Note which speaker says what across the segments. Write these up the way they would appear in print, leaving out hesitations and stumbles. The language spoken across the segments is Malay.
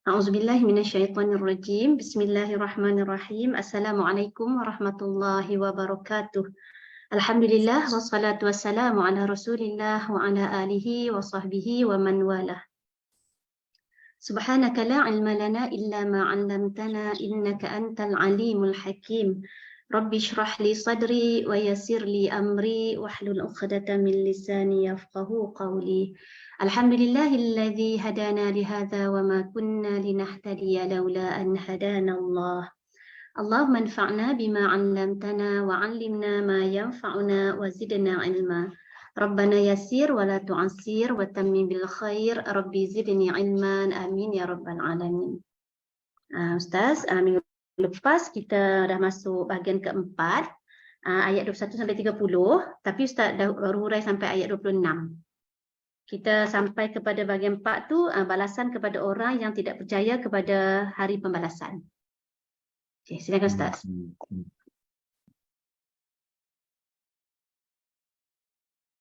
Speaker 1: A'udzubillahi minasyaitonirrajim. Bismillahirrahmanirrahim. Assalamualaikum warahmatullahi wabarakatuh. Alhamdulillah wassalatu wassalamu ala Rasulillah wa ala alihi wa sahbihi wa man walah. Subhanaka la ilma lana illa ma 'allamtana innaka antal alimul hakim. Rabbi shrah li sadri wa yassir li amri wahlul 'uqdatam min lisani yafqahu qawli. Alhamdulillahilladzi hadana li hadza wa ma kunna linahtadiya laula an hadana Allah. Allahumma anfa'na bima 'allamtana wa 'allimna ma yanfa'una wa zidna 'ilma. Rabbana yassir wa la tu'assir wa tammim bil khair. Rabbi zidni 'ilman. Amin ya rabbal alamin. Ustaz, minggu lepas kita dah masuk bahagian keempat, ayat 21 sampai 30, tapi Ustaz dah baru hurai sampai ayat 26. Kita sampai kepada bahagian 4 tu, balasan kepada orang yang tidak percaya kepada hari pembalasan. Okay, silakan Ustaz.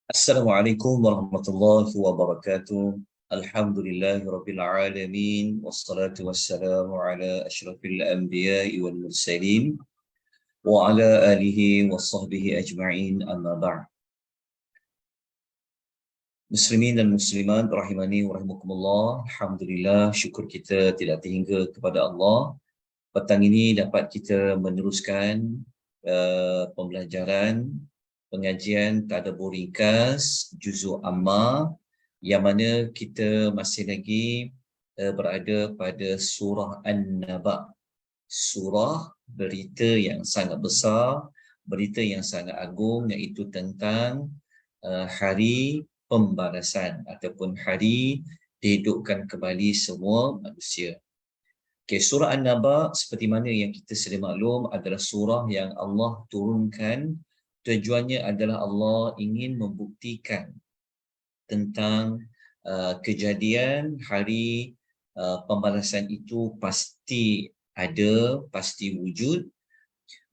Speaker 2: Assalamualaikum warahmatullahi wabarakatuh. Alhamdulillahirabbil alamin wassalatu wassalamu ala asyrafil anbiya'i wal mursalin wa ala alihi washabbihi ajma'in, amma ba'd. Muslimin dan muslimat rahimani wa rahimakumullah. Alhamdulillah, syukur kita tidak terhingga kepada Allah. Petang ini dapat kita meneruskan pembelajaran pengajian tadabbur ringkas juzuk amma, yang mana kita masih lagi berada pada surah An-Naba. Surah berita yang sangat besar, berita yang sangat agung, iaitu tentang hari pembalasan ataupun hari dihidupkan kembali semua manusia. Okay, surah An-Naba seperti mana yang kita sedia maklum adalah surah yang Allah turunkan. Tujuannya adalah Allah ingin membuktikan tentang kejadian hari pembalasan itu pasti ada, pasti wujud.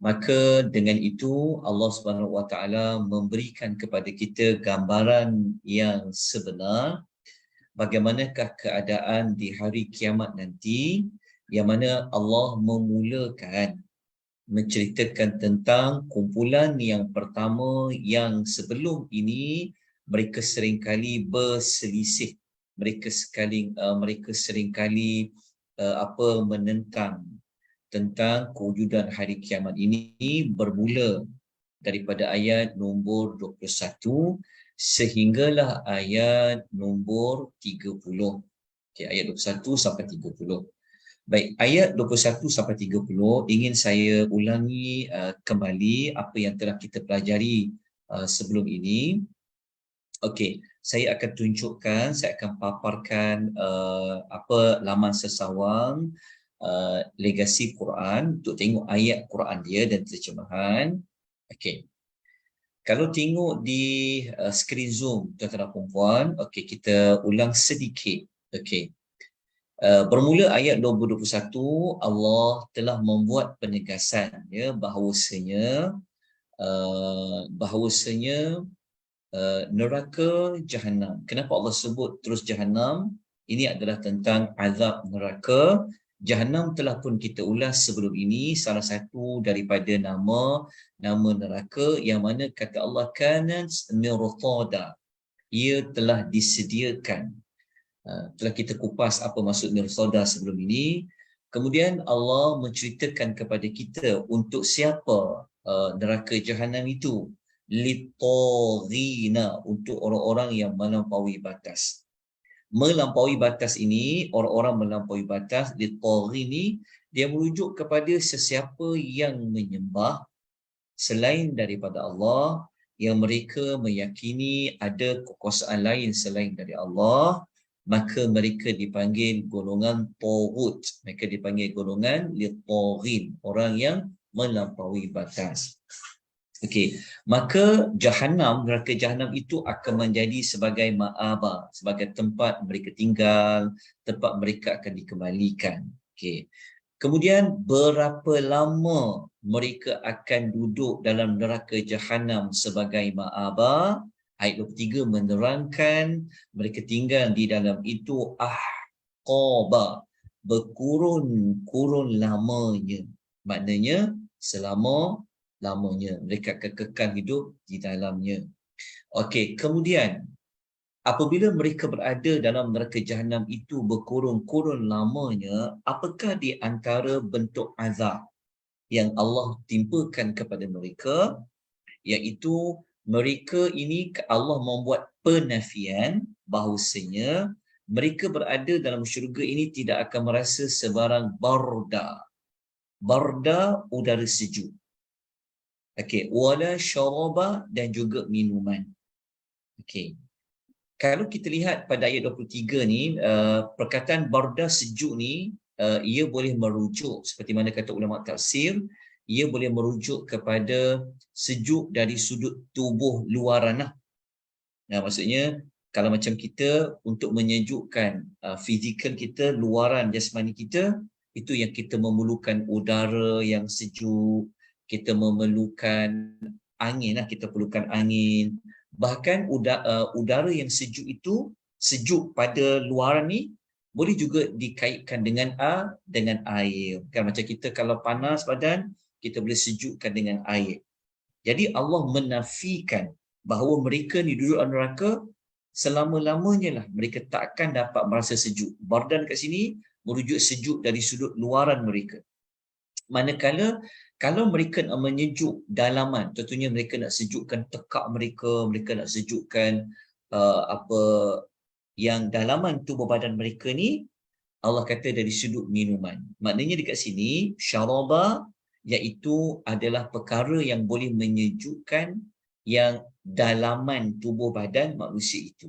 Speaker 2: Maka dengan itu Allah Subhanahu Wa Taala memberikan kepada kita gambaran yang sebenar bagaimanakah keadaan di hari kiamat nanti, yang mana Allah memulakan menceritakan tentang kumpulan yang pertama yang sebelum ini mereka seringkali berselisih, mereka seringkali menentang tentang kewujudan hari kiamat ini, bermula daripada ayat nombor 21 sehinggalah ayat nombor 30. Okay, ayat 21 sampai 30. Baik, ayat 21 sampai 30 ingin saya ulangi kembali apa yang telah kita pelajari sebelum ini. Okey, saya akan tunjukkan, saya akan paparkan laman sesawang legasi Quran untuk tengok ayat Quran dia dan terjemahan. Okey. Kalau tengok di skrin Zoom tuan-tuan dan puan-puan, okey, kita ulang sedikit. Okey. Bermula ayat 21, Allah telah membuat penegasan ya bahawasanya neraka Jahannam. Kenapa Allah sebut terus Jahannam? Ini adalah tentang azab neraka. Jahannam telah pun kita ulas sebelum ini, salah satu daripada nama neraka yang mana kata Allah kanat mirtada. Ia telah disediakan. Telah kita kupas apa maksud mirtada sebelum ini. Kemudian Allah menceritakan kepada kita untuk siapa neraka Jahannam itu. Litaghina, untuk orang-orang yang melampaui batas. Melampaui batas ini, orang-orang melampaui batas, litaghini, dia merujuk kepada sesiapa yang menyembah selain daripada Allah, yang mereka meyakini ada kekuasaan lain selain dari Allah, maka mereka dipanggil golongan taghut. Mereka dipanggil golongan litaghin, orang yang melampaui batas. Okey, maka Jahannam, neraka Jahannam itu akan menjadi sebagai ma'aba, sebagai tempat mereka tinggal, tempat mereka akan dikembalikan. Okey. Kemudian berapa lama mereka akan duduk dalam neraka Jahannam sebagai ma'aba? Ayat 23 menerangkan mereka tinggal di dalam itu ahqaba, berkurun-kurun lamanya. Maknanya selama-lamanya mereka kekal hidup di dalamnya. Okey, kemudian apabila mereka berada dalam neraka jahanam itu berkurun-kurun lamanya, apakah di antara bentuk azab yang Allah timpakan kepada mereka, iaitu mereka ini Allah membuat penafian bahawasanya mereka berada dalam syurga ini tidak akan merasa sebarang barda. Barda udara sejuk. Okey, wala syaraba dan juga minuman. Okey. Kalau kita lihat pada ayat 23 ni, perkataan barda sejuk ni, ia boleh merujuk seperti mana kata ulama tafsir, ia boleh merujuk kepada sejuk dari sudut tubuh luaran lah. Maksudnya kalau macam kita untuk menyejukkan fizikal kita, luaran jasmani kita, itu yang kita memerlukan udara yang sejuk, kita memerlukan angin lah, kita perlukan angin. Bahkan udara yang sejuk itu, sejuk pada luaran ni boleh juga dikaitkan dengan air. Kan macam kita kalau panas badan, kita boleh sejukkan dengan air. Jadi Allah menafikan bahawa mereka ni duduk dalam neraka selama-lamanya lah mereka takkan dapat merasa sejuk. Bardan kat sini merujuk sejuk dari sudut luaran mereka. Manakala kalau mereka nak menyejuk dalaman, tentunya mereka nak sejukkan tekak mereka, mereka nak sejukkan yang dalaman tubuh badan mereka ni, Allah kata dari sudut minuman. Maknanya dekat sini syaraba iaitu adalah perkara yang boleh menyejukkan yang dalaman tubuh badan manusia itu.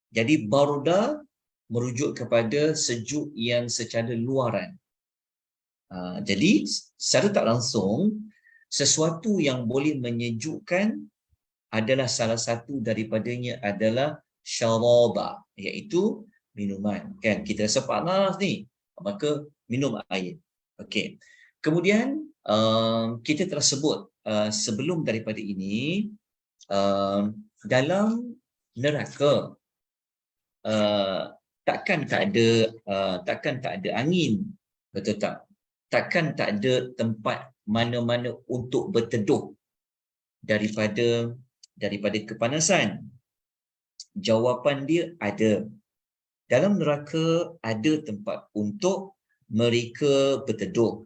Speaker 2: Jadi barda merujuk kepada sejuk yang secara luaran. Jadi secara tak langsung, sesuatu yang boleh menyejukkan adalah salah satu daripadanya adalah syaraba, iaitu minuman. Kan kita rasa panas ni, maka minum air. Okey. Kemudian kita telah sebut sebelum daripada ini, dalam neraka takkan tak ada angin, betul tak? Takkan tak ada tempat mana-mana untuk berteduh daripada kepanasan. Jawapan dia ada. Dalam neraka ada tempat untuk mereka berteduh.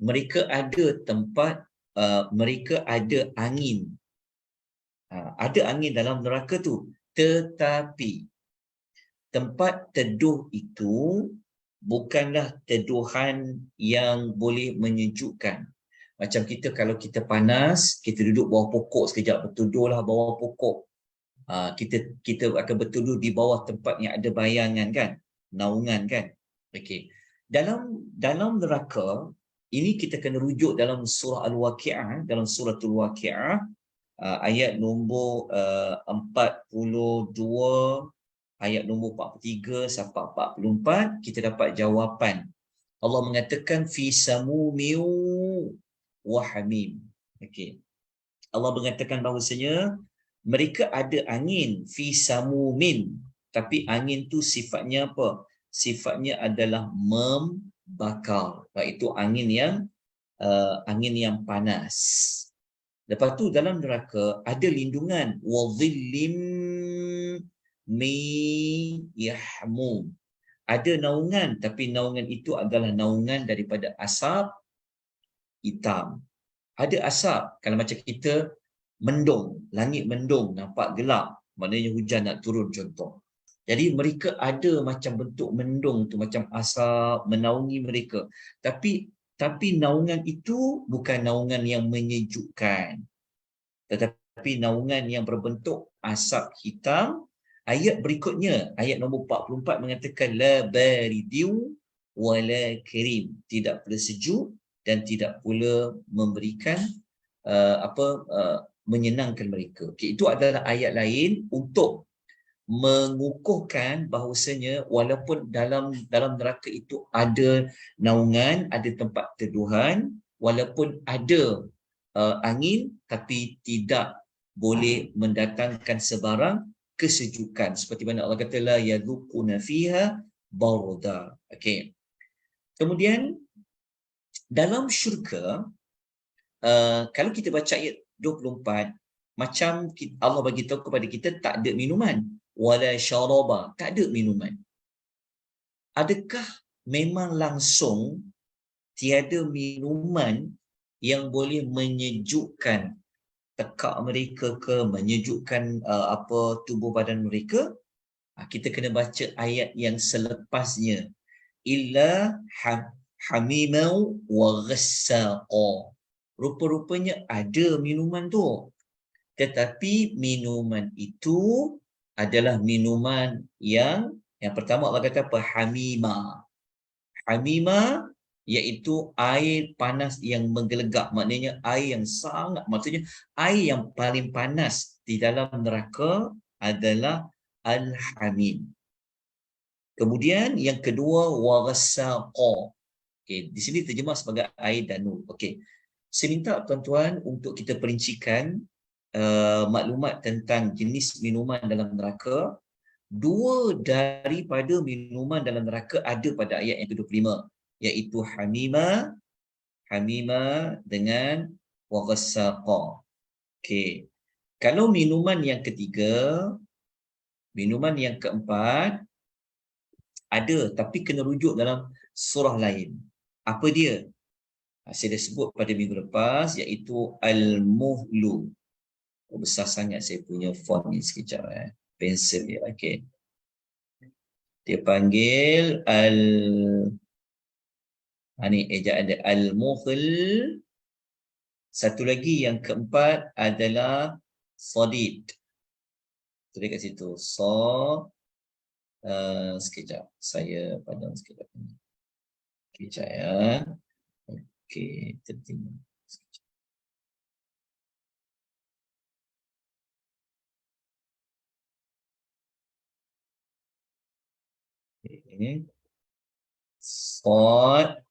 Speaker 2: Mereka ada tempat, mereka ada angin. Ada angin dalam neraka tu. Tetapi tempat teduh itu bukanlah teduhan yang boleh menyejukkan. Macam kita kalau kita panas, kita duduk bawah pokok sekejap, berteduhlah bawah pokok. Kita akan berteduh di bawah tempat yang ada bayangan kan, naungan kan. Okey. Dalam neraka ini kita kena rujuk dalam surah Al-Waqi'ah, dalam suratul Waqi'ah ayat nombor 42, ayat nombor 43 sampai 44, kita dapat jawapan. Allah mengatakan fi samumin wa hamim. Okey. Allah mengatakan bahawasanya mereka ada angin fi samumin, tapi angin tu sifatnya apa? Sifatnya adalah membakar. Iaitu angin yang panas. Lepas tu dalam neraka ada lindungan wa dhillim min yahmum. Ada naungan, tapi naungan itu adalah naungan daripada asap hitam. Ada asap, kalau macam kita mendung, langit mendung, nampak gelap, maknanya hujan nak turun contoh. Jadi mereka ada macam bentuk mendung tu, macam asap menaungi mereka. Tapi naungan itu bukan naungan yang menyejukkan, tetapi naungan yang berbentuk asap hitam. Ayat berikutnya, ayat nombor 44 mengatakan la baridiu wala karim, tidak pula sejuk dan tidak pula memberikan menyenangkan mereka. Okay, itu adalah ayat lain untuk mengukuhkan bahawasanya walaupun dalam neraka itu ada naungan, ada tempat teduhan, walaupun ada angin, tapi tidak boleh mendatangkan sebarang kesejukan. Seperti mana Allah kata, la yadhuquna fiha barda. Okey. Kemudian dalam syurga, kalau kita baca ayat 24, macam Allah bagi tahu kepada kita tak ada minuman. Wala syaraba, tak ada minuman. Adakah memang langsung tiada minuman yang boleh menyejukkan tekak mereka ke, menyejukkan tubuh badan mereka? Kita kena baca ayat yang selepasnya. Illa hamimau wa ghassaqa. Rupa-rupanya ada minuman tu. Tetapi minuman itu adalah minuman yang pertama Allah kata apa? Hamima. Hamima iaitu air panas yang menggelegak. Maknanya air yang sangat, maksudnya air yang paling panas di dalam neraka adalah al-hamim. Kemudian yang kedua, waghassaqa. Okey, di sini terjemah sebagai air danu. Okey. Saya minta tuan-tuan untuk kita perincikan maklumat tentang jenis minuman dalam neraka. Dua daripada minuman dalam neraka ada pada ayat yang ke-25, iaitu hamima dengan waghassaqa. Okey. Kalau minuman yang ketiga, minuman yang keempat ada tapi kena rujuk dalam surah lain. Apa dia? Saya dah sebut pada minggu lepas, iaitu al-muhlu. Besar sangat saya punya font ni sekejap. Pensel dia. Okey. Dia panggil ni ejaan dia al-muhl. Satu lagi yang keempat adalah sadid. Tulis kat situ. Sekejap. Saya padam sekejap. Sekejap ya. Okey, tertinggal. Okay. Sad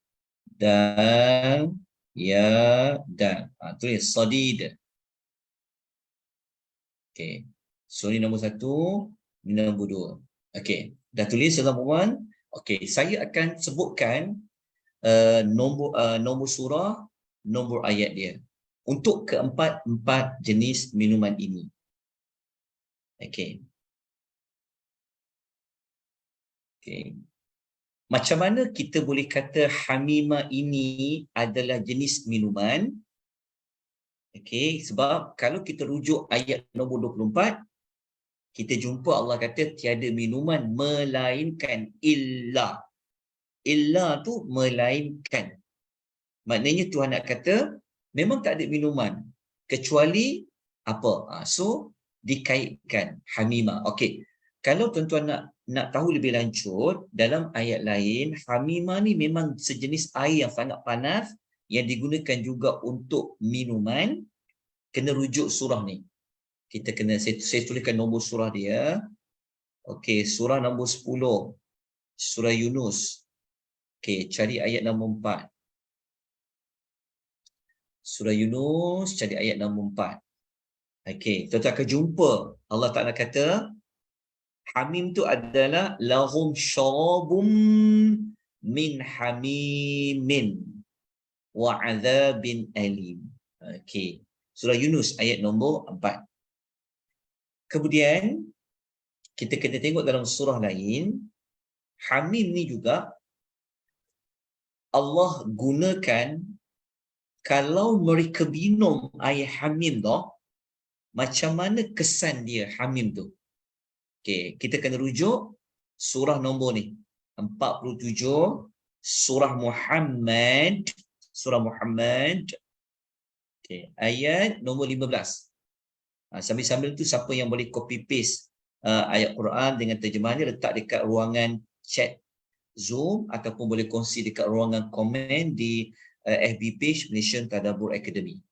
Speaker 2: dan ya dan. Tulis sadid. Okey. So ni nombor 1, ni nombor 2. Okey. Dah tulis tuan puan? Okey, saya akan sebutkan nombor surah, nombor ayat dia untuk keempat-empat jenis minuman ini. Okey. Okey. Macam mana kita boleh kata hamima ini adalah jenis minuman? Okey, sebab kalau kita rujuk ayat nombor 24, kita jumpa Allah kata tiada minuman melainkan illa. Illa tu melainkan. Maknanya Tuhan nak kata memang tak ada minuman kecuali apa? So dikaitkan hamima. Okey. Kalau tuan-tuan nak tahu lebih lanjut, dalam ayat lain, hamima ni memang sejenis air yang sangat panas yang digunakan juga untuk minuman. Kena rujuk surah ni. Kita kena, saya tuliskan nombor surah dia. Okey, surah nombor 10. Surah Yunus. Okey, cari ayat nombor 4. Surah Yunus, cari ayat nombor 4. Okey, tuan-tuan akan jumpa Allah Ta'ala kata, hamim tu adalah lahum syarabum min hamimin wa azabin alim. Okey, surah Yunus ayat nombor 4. Kemudian kita kena tengok dalam surah lain, hamim ni juga Allah gunakan kalau mereka minum air hamim tu, macam mana kesan dia hamim tu. Okey, kita kena rujuk surah nombor ni 47, surah Muhammad, okey, ayat nombor 15. Sambil-sambil tu siapa yang boleh copy paste ayat Quran dengan terjemahannya, letak dekat ruangan chat Zoom ataupun boleh kongsi dekat ruangan komen di FB page Malaysian Tadabbur Academy.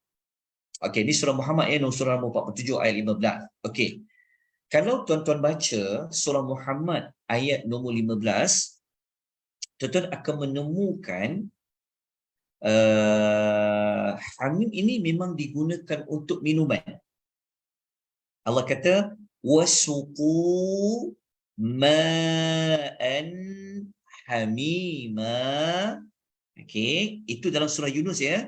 Speaker 2: Okey, ni surah Muhammad surah nombor 47 ayat 15. Okey. Kalau tuan-tuan baca surah Muhammad ayat nombor 15, tuan-tuan akan menemukan hamim ini memang digunakan untuk minuman. Allah kata wasuqu ma'an hamima. Okey, itu dalam surah Yunus ya.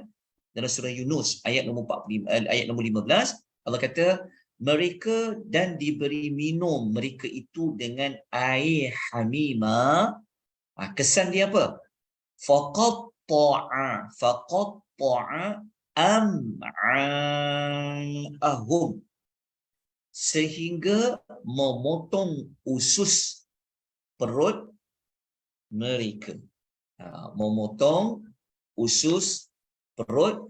Speaker 2: Dalam surah Yunus ayat nombor 45, ayat nombor 15, Allah kata mereka dan diberi minum mereka itu dengan air hamima. Kesan dia apa? Faqatta'a am'a'ahum, sehingga memotong usus perut mereka. Memotong usus perut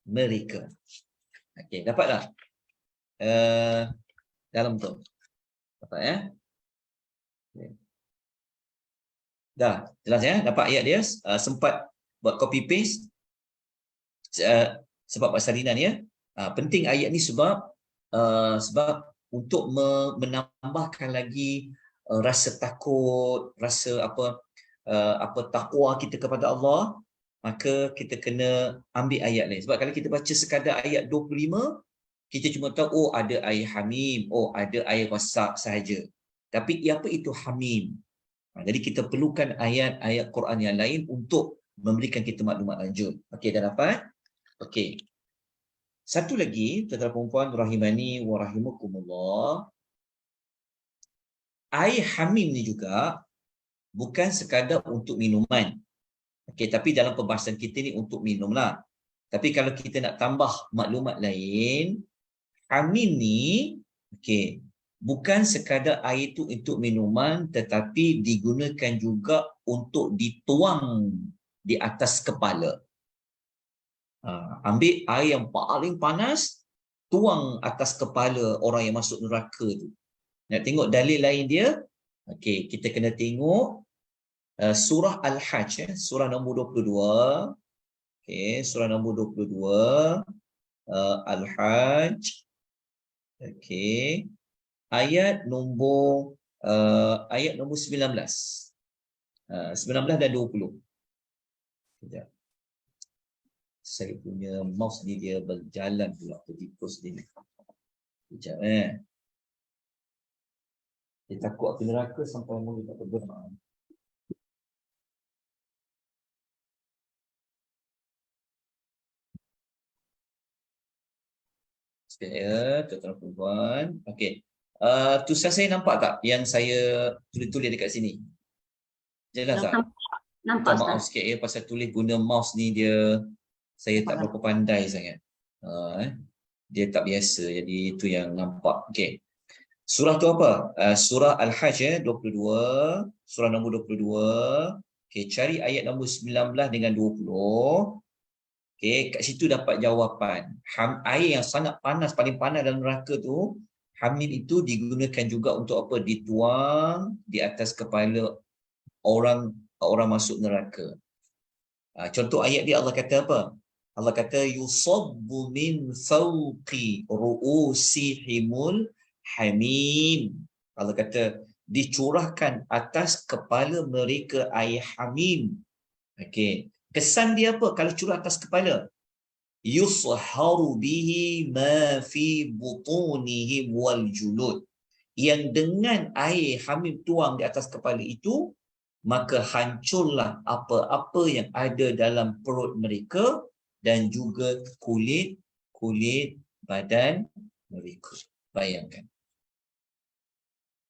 Speaker 2: mereka. Okey, dapat tak? Dalam tu. Dapat ya? Okay. Dah, jelas ya? Dapat ayat dia? Sempat buat copy paste sebab Pak Salinan ya. Penting ayat ni sebab untuk menambahkan lagi rasa takut, rasa takwa kita kepada Allah, maka kita kena ambil ayat ni. Sebab kalau kita baca sekadar ayat 25, kita cuma tahu oh ada air hamim, oh ada air wasak sahaja. Tapi apa itu hamim? Jadi kita perlukan ayat-ayat Quran yang lain untuk memberikan kita maklumat lanjut. Okey, dah dapat? Okey. Satu lagi, tuan-tuan perempuan rahimani wa rahimakumullah. Air hamim ni juga bukan sekadar untuk minuman. Okey, tapi dalam perbahasan kita ni untuk minumlah. Tapi kalau kita nak tambah maklumat lain, hamim ni okey, bukan sekadar air itu untuk minuman, tetapi digunakan juga untuk dituang di atas kepala. Ambil air yang paling panas, tuang atas kepala orang yang masuk neraka tu. Nak tengok dalil lain dia? Okey, kita kena tengok surah Al-Hajj, surah nombor 22. Okey, surah nombor 22, Al-Hajj. Okey. Ayat nombor 19. 19 dan 20. Sekejap. Saya punya mouse ni dia berjalan pula jadi post ni. Sekejap Dia takut api neraka sampai mula tak bergerak. Sekejap ya, tuan-tuan perempuan. Okey. Tulisan saya nampak tak yang saya tulis dekat sini? Jelas tak?
Speaker 1: Nampak,
Speaker 2: maaf sikit ya, pasal tulis guna mouse ni saya tak berapa pandai sangat. Dia tak biasa, jadi itu yang nampak. Okey. Surah tu apa? Surah Al-Hajj 22, surah nombor 22. Okey, cari ayat nombor 19 dengan 20. Okey, kat situ dapat jawapan. Air yang sangat panas, paling panas dalam neraka tu, hamim itu digunakan juga untuk apa? Dituang di atas kepala orang masuk neraka. Contoh ayat dia Allah kata apa? Allah kata yusabbu min fawqi ru'usihimul hamim. Allah kata dicurahkan atas kepala mereka air hamim. Okey. Kesan dia apa kalau curah atas kepala? Yusharu bihi ma fi butunihim wal julud. Yang dengan air hamim tuang di atas kepala itu, maka hancurlah apa-apa yang ada dalam perut mereka dan juga kulit badan mereka. Bayangkan.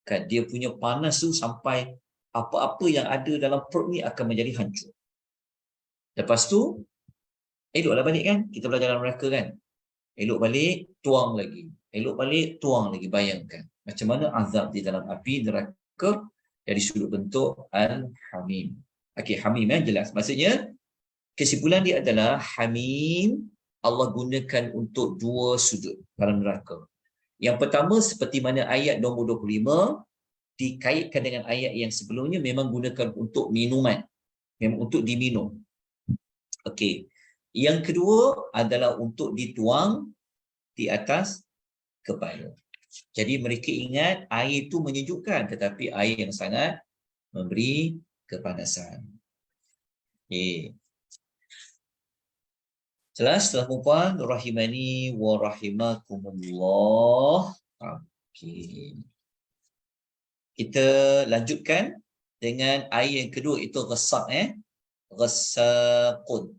Speaker 2: Kan dia punya panas tu sampai apa-apa yang ada dalam perut ni akan menjadi hancur. Lepas tu, eloklah balik kan? Kita belajar dalam neraka kan? Elok balik, tuang lagi. Elok balik, tuang lagi. Bayangkan. Macam mana azab di dalam api neraka dari sudut bentuk Al-Hamim. Okey, Hamim jelas. Maksudnya, kesimpulan dia adalah Hamim Allah gunakan untuk dua sudut dalam neraka. Yang pertama, seperti mana ayat nombor 25, dikaitkan dengan ayat yang sebelumnya, memang gunakan untuk minuman. Memang untuk diminum. Okey. Yang kedua adalah untuk dituang di atas kepala. Jadi mereka ingat air itu menyejukkan, tetapi air yang sangat memberi kepanasan. Okey. Jelas, tuan-tuan perempuan rahimani wa rahimakumullah. Okey. Kita lanjutkan dengan ayat yang kedua, itu ghassaq ghassaqun.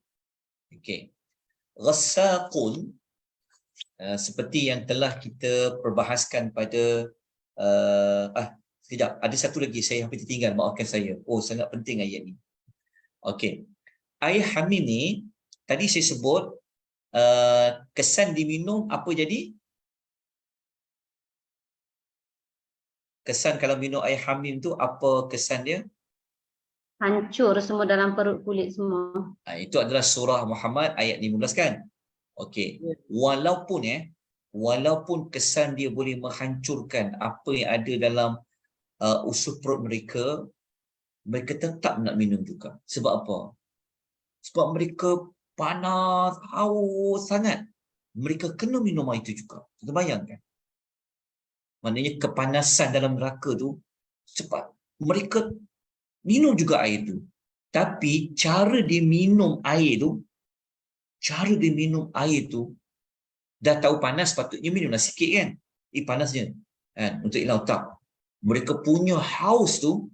Speaker 2: Okey. Ghassaqun seperti yang telah kita perbahaskan pada sekejap, ada satu lagi saya hampir tertinggal, maafkan saya. Oh, sangat penting ayat ni. Okey. Air hamim ni tadi saya sebut kesan diminum apa jadi? Kesan kalau minum air hamim tu apa kesan dia?
Speaker 1: Hancur semua dalam perut kulit semua.
Speaker 2: Itu adalah surah Muhammad ayat 15 kan? Okey. Walaupun kesan dia boleh menghancurkan apa yang ada dalam usus perut mereka, mereka tetap nak minum juga. Sebab apa? Sebab mereka panas, haus sangat. Mereka kena minum air itu juga. Kita bayangkan. Maknanya kepanasan dalam neraka tu cepat. Mereka minum juga air tu. Tapi cara dia minum air tu, dah tahu panas, patutnya minumlah sikit kan. Panasnya. Kan? Untuk hilang tak. Mereka punya haus tu,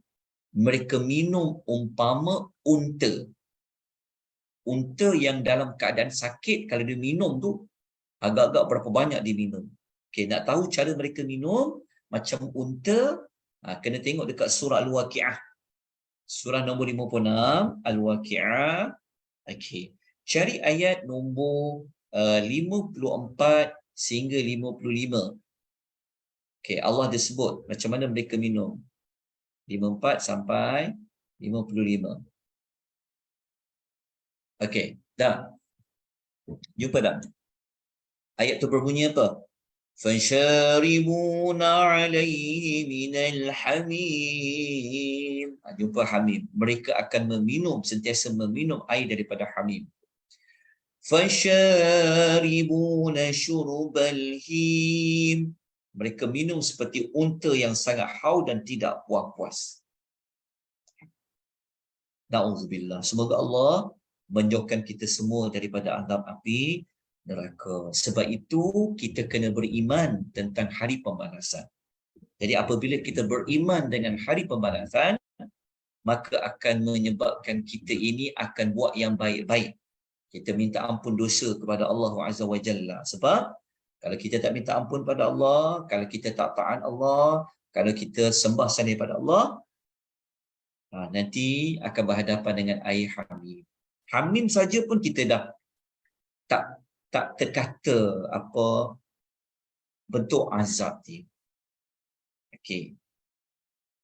Speaker 2: mereka minum umpama unta. Unta yang dalam keadaan sakit, kalau dia minum tu, agak-agak berapa banyak dia minum. Okey, nak tahu cara mereka minum macam unta, kena tengok dekat surah Al-Waqi'ah. Surah nombor 56, Al-Waqi'ah. Okey. Cari ayat nombor 54 sehingga 55. Okey, Allah dia sebut macam mana mereka minum. 54 sampai 55. Okey, dah. Jumpa dah? Ayat tu berbunyi apa? فَشَارِبُونَ عَلَيْهِ مِنَ الْحَمِيمِ. Jumpa hamim. Mereka akan sentiasa meminum air daripada hamim. فَشَارِبُونَ شُرُبَ الْهِيمِ. Mereka minum seperti unta yang sangat haus dan tidak puas-puas. Na'udzubillah. Semoga Allah menjauhkan kita semua daripada azab api neraka. Sebab itu kita kena beriman tentang hari pembalasan. Jadi apabila kita beriman dengan hari pembalasan, maka akan menyebabkan kita ini akan buat yang baik-baik. Kita minta ampun dosa kepada Allah Azza wa Jalla. Sebab kalau kita tak minta ampun pada Allah, kalau kita tak taat Allah, kalau kita sembah selain daripada Allah, nanti akan berhadapan dengan air hamim. Hamim saja pun kita dah tak terkata apa bentuk azab dia. Okey.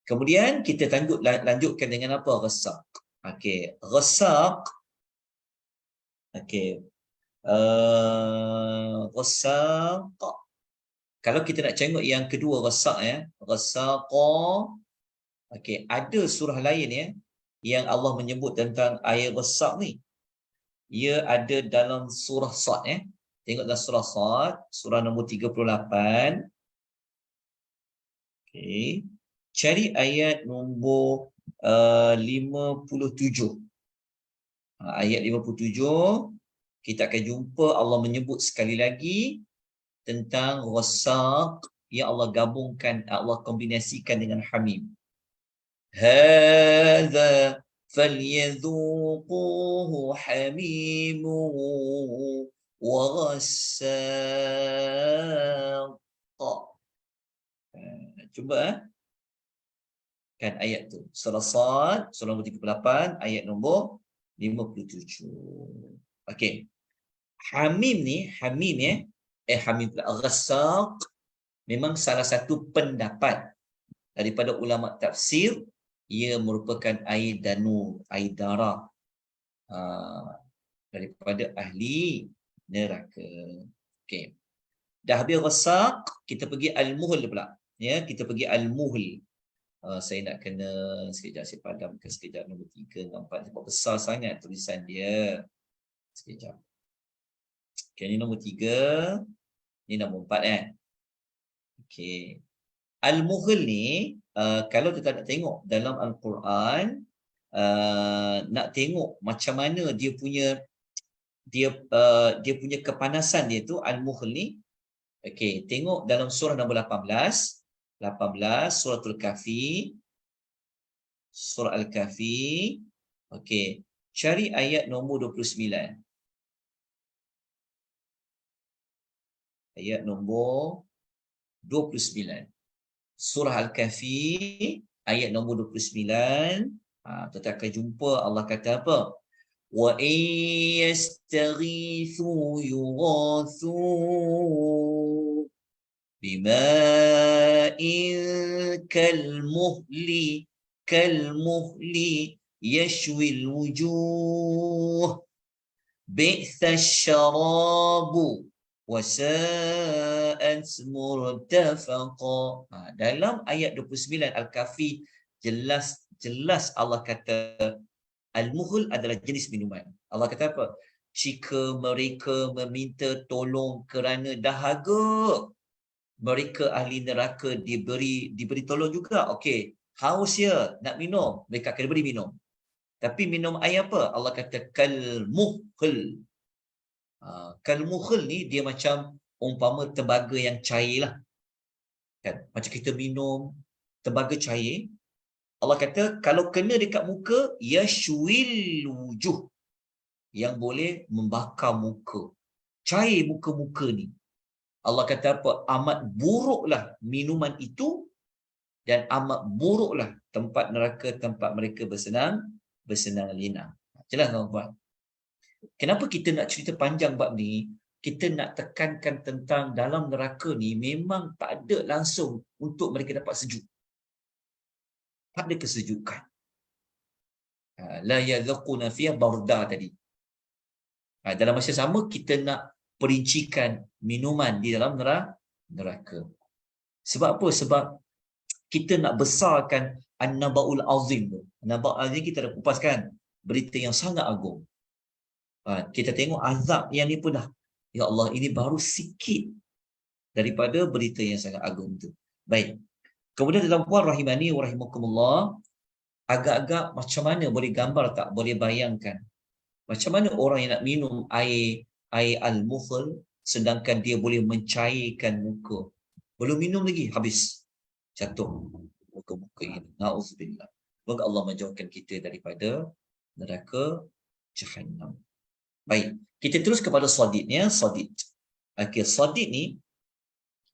Speaker 2: Kemudian kita lanjutkan dengan apa? Ghassaq. Okey, ghassaq. Okey. Ghassaq. Kalau kita nak tengok yang kedua ghassaq Ghassaqa. Okey, ada surah lain yang Allah menyebut tentang air ghassaq ni. Ia ada dalam surah Sad. Tengok dalam surah Sad, surah nombor 38. Okey. Cari ayat nombor 57. Ayat 57, kita akan jumpa Allah menyebut sekali lagi tentang ghassaq yang Allah gabungkan, Allah kombinasikan dengan hamim. Hadza فَلْيَذُوقُوهُ حَمِيمٌ وَغَسَّاقٌ. Cuba kan ayat tu. Surah Sad, surah nombor 38, ayat nombor 57. Okey. Hamim ni, hamim ghassaq memang salah satu pendapat daripada ulama tafsir. Ia merupakan air danu, air darah daripada ahli neraka. Okey. Dah habis ghassaq, kita pergi al-muhl pula. Kita pergi al-muhl. Saya nak kena sekejap, saya padamkan sekejap nombor 3 dan 4 sebab besar sangat tulisan dia. Sekejap. Okey, ni nombor 3, ni nombor 4 Okey. Al-muhl ni kalau kita nak tengok dalam Al-Quran, nak tengok macam mana dia punya kepanasan dia tu, al-muhl ni. Okey, tengok dalam surah nombor 18. 18 Suratul Kahfi. Surah Al-Kahfi. Okey, cari ayat nombor 29. Ayat nombor 29. Surah Al-Kahfi ayat nombor 29. Kita akan jumpa Allah kata apa? Wa yastaghithu yughathu bima'in kalmuhli yashwil wujuh bi'sa syarabu wasa'at murtafaqa. Dalam ayat 29 Al-Kahfi jelas Allah kata al-muhl adalah jenis minuman. Allah kata apa? Jika mereka meminta tolong kerana dahaga, mereka ahli neraka diberi tolong juga. Okey, haus ya, nak minum, mereka akan diberi minum. Tapi minum air apa? Allah kata kal-muhl. Kal-muhl ni dia macam umpama tembaga yang cair lah. Kan? Macam kita minum tembaga cair. Allah kata kalau kena dekat muka, yashwil wujuh, yang boleh membakar muka. Cair muka-muka ni. Allah kata apa? Amat buruklah minuman itu dan amat buruklah tempat neraka, tempat mereka bersenang lenang. Jelas tuan-tuan? Kenapa kita nak cerita panjang bab ni? Kita nak tekankan tentang dalam neraka ni memang tak ada langsung untuk mereka dapat sejuk. Tak ada kesejukan. La yadhaquna fiha barda tadi. Dalam masa sama kita nak perincikan minuman di dalam neraka. Sebab apa? Sebab kita nak besarkan an-naba'ul azim tu. Naba'ul azim kita dah kupaskan berita yang sangat agung. Kita tengok azab yang ni pun dah, ya Allah, ini baru sikit daripada berita yang sangat agung tu. Baik. Kemudian dalam puan rahimani wa rahimakumullah, agak-agak macam mana boleh gambar tak? Boleh bayangkan macam mana orang yang nak minum air al-muhl sedangkan dia boleh mencairkan muka. Belum minum lagi, habis. Jatuh muka-muka ini. Na'udzubillah. Semoga Allah menjauhkan kita daripada neraka Jahannam. Baik, kita terus kepada sadidnya. Sadid. Okey, sadid ni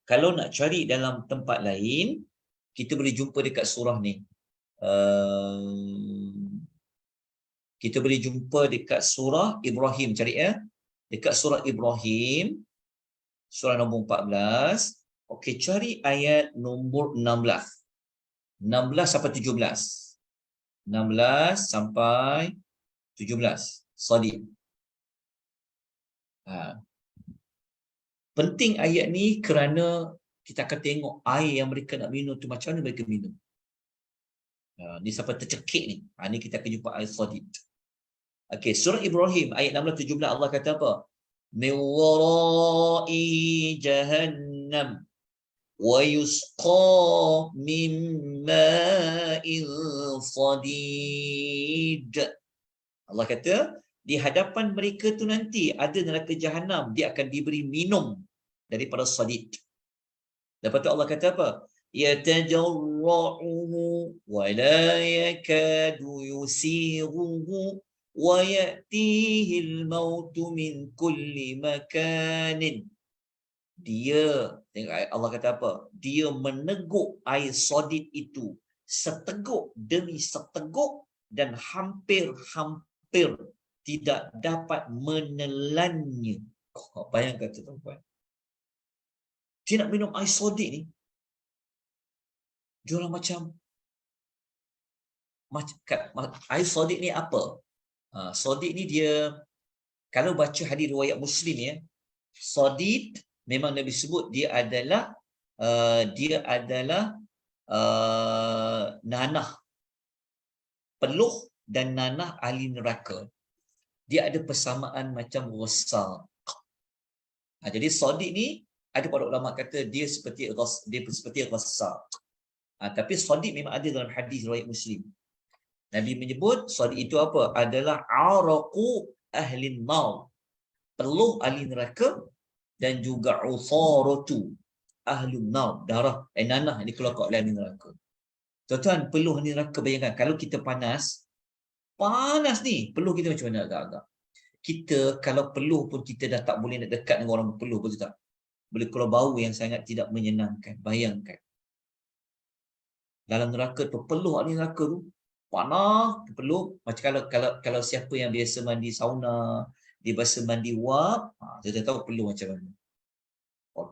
Speaker 2: kalau nak cari dalam tempat lain, kita boleh jumpa dekat surah ni. Kita boleh jumpa dekat surah Ibrahim. Cari ya. Dekat surah Ibrahim, surah nombor 14. Okey, cari ayat nombor 16. 16 sampai 17. 16 sampai 17. Sadid. Penting ayat ni kerana kita akan tengok air yang mereka nak minum tu macam mana mereka minum. Ni sampai tercekik ni. Ni kita akan jumpa ayat sadid. Okey, surah Ibrahim ayat 16-17 Allah kata apa? Min wara'i jahannam wa yusqa min ma'in sadid. Allah kata di hadapan mereka tu nanti ada neraka Jahannam, dia akan diberi minum daripada sadid. Lepas tu Allah kata apa? Yatajarra'uhu wa la yakadu yusighuhu wa ya'tihi al-mautu min kulli makanin. Dia, tengok Allah kata apa? Dia meneguk air sadid itu seteguk demi seteguk dan hampir-hampir tidak dapat menelannya. Bayangkan tuan-tuan. Dia nak minum air sadid ni. Dia orang macam air sadid ni apa? Sadid ni dia, kalau baca hadis riwayat Muslim ya, sadid memang Nabi sebut dia adalah nanah, peluh dan nanah ahli neraka. Dia ada persamaan macam rosak. Jadi sadid ni ada para ulama kata dia seperti rosak. Tapi sadid memang ada dalam hadis riwayat Muslim. Nabi menyebut sadid itu apa? Adalah araqu ahli nar, peluh ahli neraka. dan juga usaratu ahlun nar, darah nanah ini keluar kat dalam neraka. Tuan-tuan, peluh ni neraka, bayangkan kalau kita panas ni, peluh kita macam mana agak-agak. Kita kalau peluh pun kita dah tak boleh nak dekat dengan orang berpeluh, betul tak? Boleh keluar bau yang sangat tidak menyenangkan. Bayangkan dalam neraka tu, peluh ahli neraka tu panas, peluh macam kalau siapa yang biasa mandi sauna, dia biasa mandi wap, dia dah tahu peluh macam mana.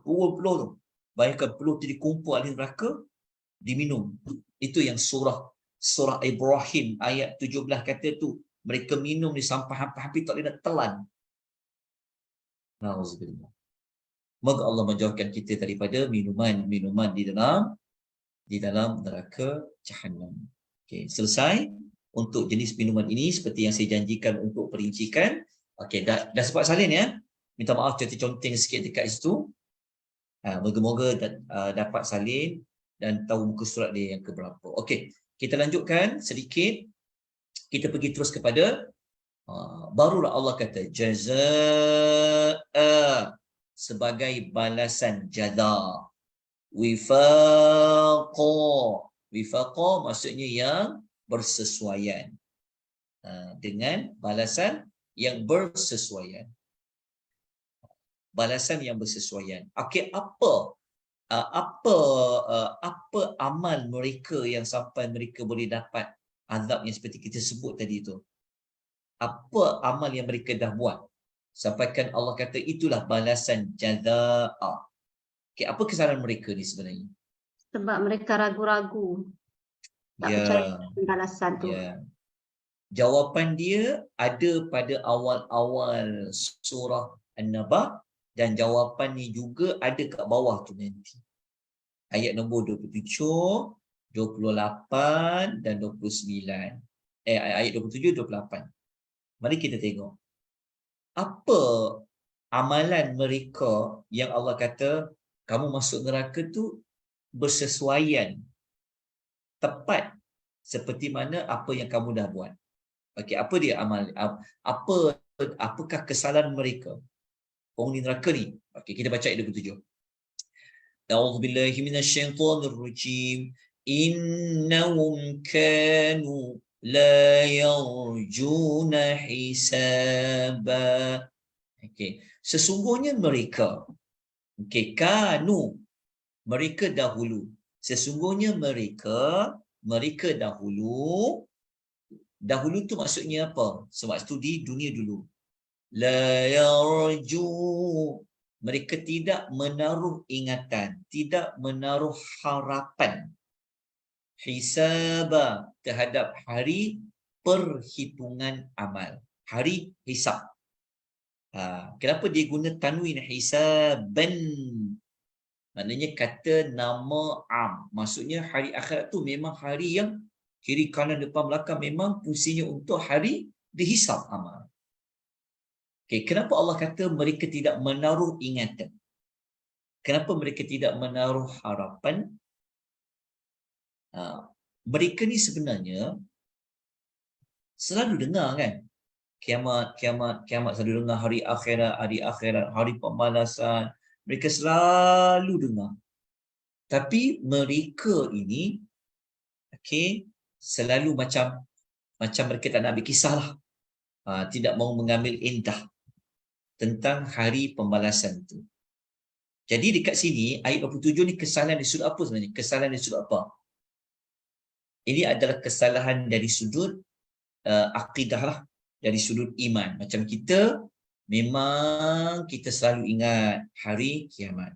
Speaker 2: Peluh tu, bayangkan peluh tu dikumpul ahli neraka, diminum. Itu yang surah Ibrahim ayat 17 kata tu, mereka minum ni sampai hampir tak boleh nak telan. Nauzubillah. Moga Allah menjauhkan kita daripada minuman di dalam neraka Jahannam. Okey, selesai untuk jenis minuman ini seperti yang saya janjikan untuk perincikan. Okey, dah sempat salin ya. Minta maaf conteng sikit dekat situ. Moga-moga dapat salin dan tahu muka surat dia yang keberapa. Okey, kita lanjutkan sedikit. Kita pergi terus kepada barulah Allah kata jazaa, sebagai balasan jaza. Wifaqa maksudnya yang bersesuaian, dengan balasan yang bersesuaian. Balasan yang bersesuaian. Okey, apa amal mereka yang sampai mereka boleh dapat azab yang seperti kita sebut tadi tu? Apa amal yang mereka dah buat? Sampaikan Allah kata itulah balasan jazaa. Okay, apa kesalahan mereka ni sebenarnya?
Speaker 1: Sebab mereka ragu-ragu. Tak percaya dengan balasan tu.
Speaker 2: Jawapan dia ada pada awal-awal surah An-Naba, dan jawapan ni juga ada kat bawah tu nanti. Ayat nombor 27, 28 dan 29. Ayat 27, 28. Mari kita tengok. Apa amalan mereka yang Allah kata kamu masuk neraka tu bersesuaian, tepat seperti mana apa yang kamu dah buat. Okey, apa dia amal? Apakah kesalahan mereka? Penghuni neraka ni. Okey, kita baca ayat 27. A'udzubillahi minasyaitonirrajim. Innahum kanu la yarjuna hisaba. Okey, sesungguhnya mereka, okey, kanu, mereka dahulu. Sesungguhnya mereka dahulu tu maksudnya apa? Sebab itu di dunia dulu. La yarju, mereka tidak menaruh ingatan, tidak menaruh harapan, hisaba, terhadap hari perhitungan amal, hari hisab. Kenapa dia guna tanwin hisaban? Maknanya kata nama am. Maksudnya hari akhirat tu memang hari yang kiri kanan depan belakang memang fungsinya untuk hari dihisab amal. Okay, kenapa Allah kata mereka tidak menaruh ingatan? Kenapa mereka tidak menaruh harapan? Mereka ni sebenarnya selalu dengar kan? Kiamat selalu dengar hari akhirat, hari pembalasan. Mereka selalu dengar. Tapi mereka ini, okey, selalu macam mereka tak nak ambil kisah lah. Tidak mahu mengambil indah tentang hari pembalasan tu. Jadi dekat sini, ayat 27 ni kesalahan dari sudut apa sebenarnya? Kesalahan dari sudut apa? Ini adalah kesalahan dari sudut akidah lah, dari sudut iman. Macam kita, memang kita selalu ingat hari kiamat.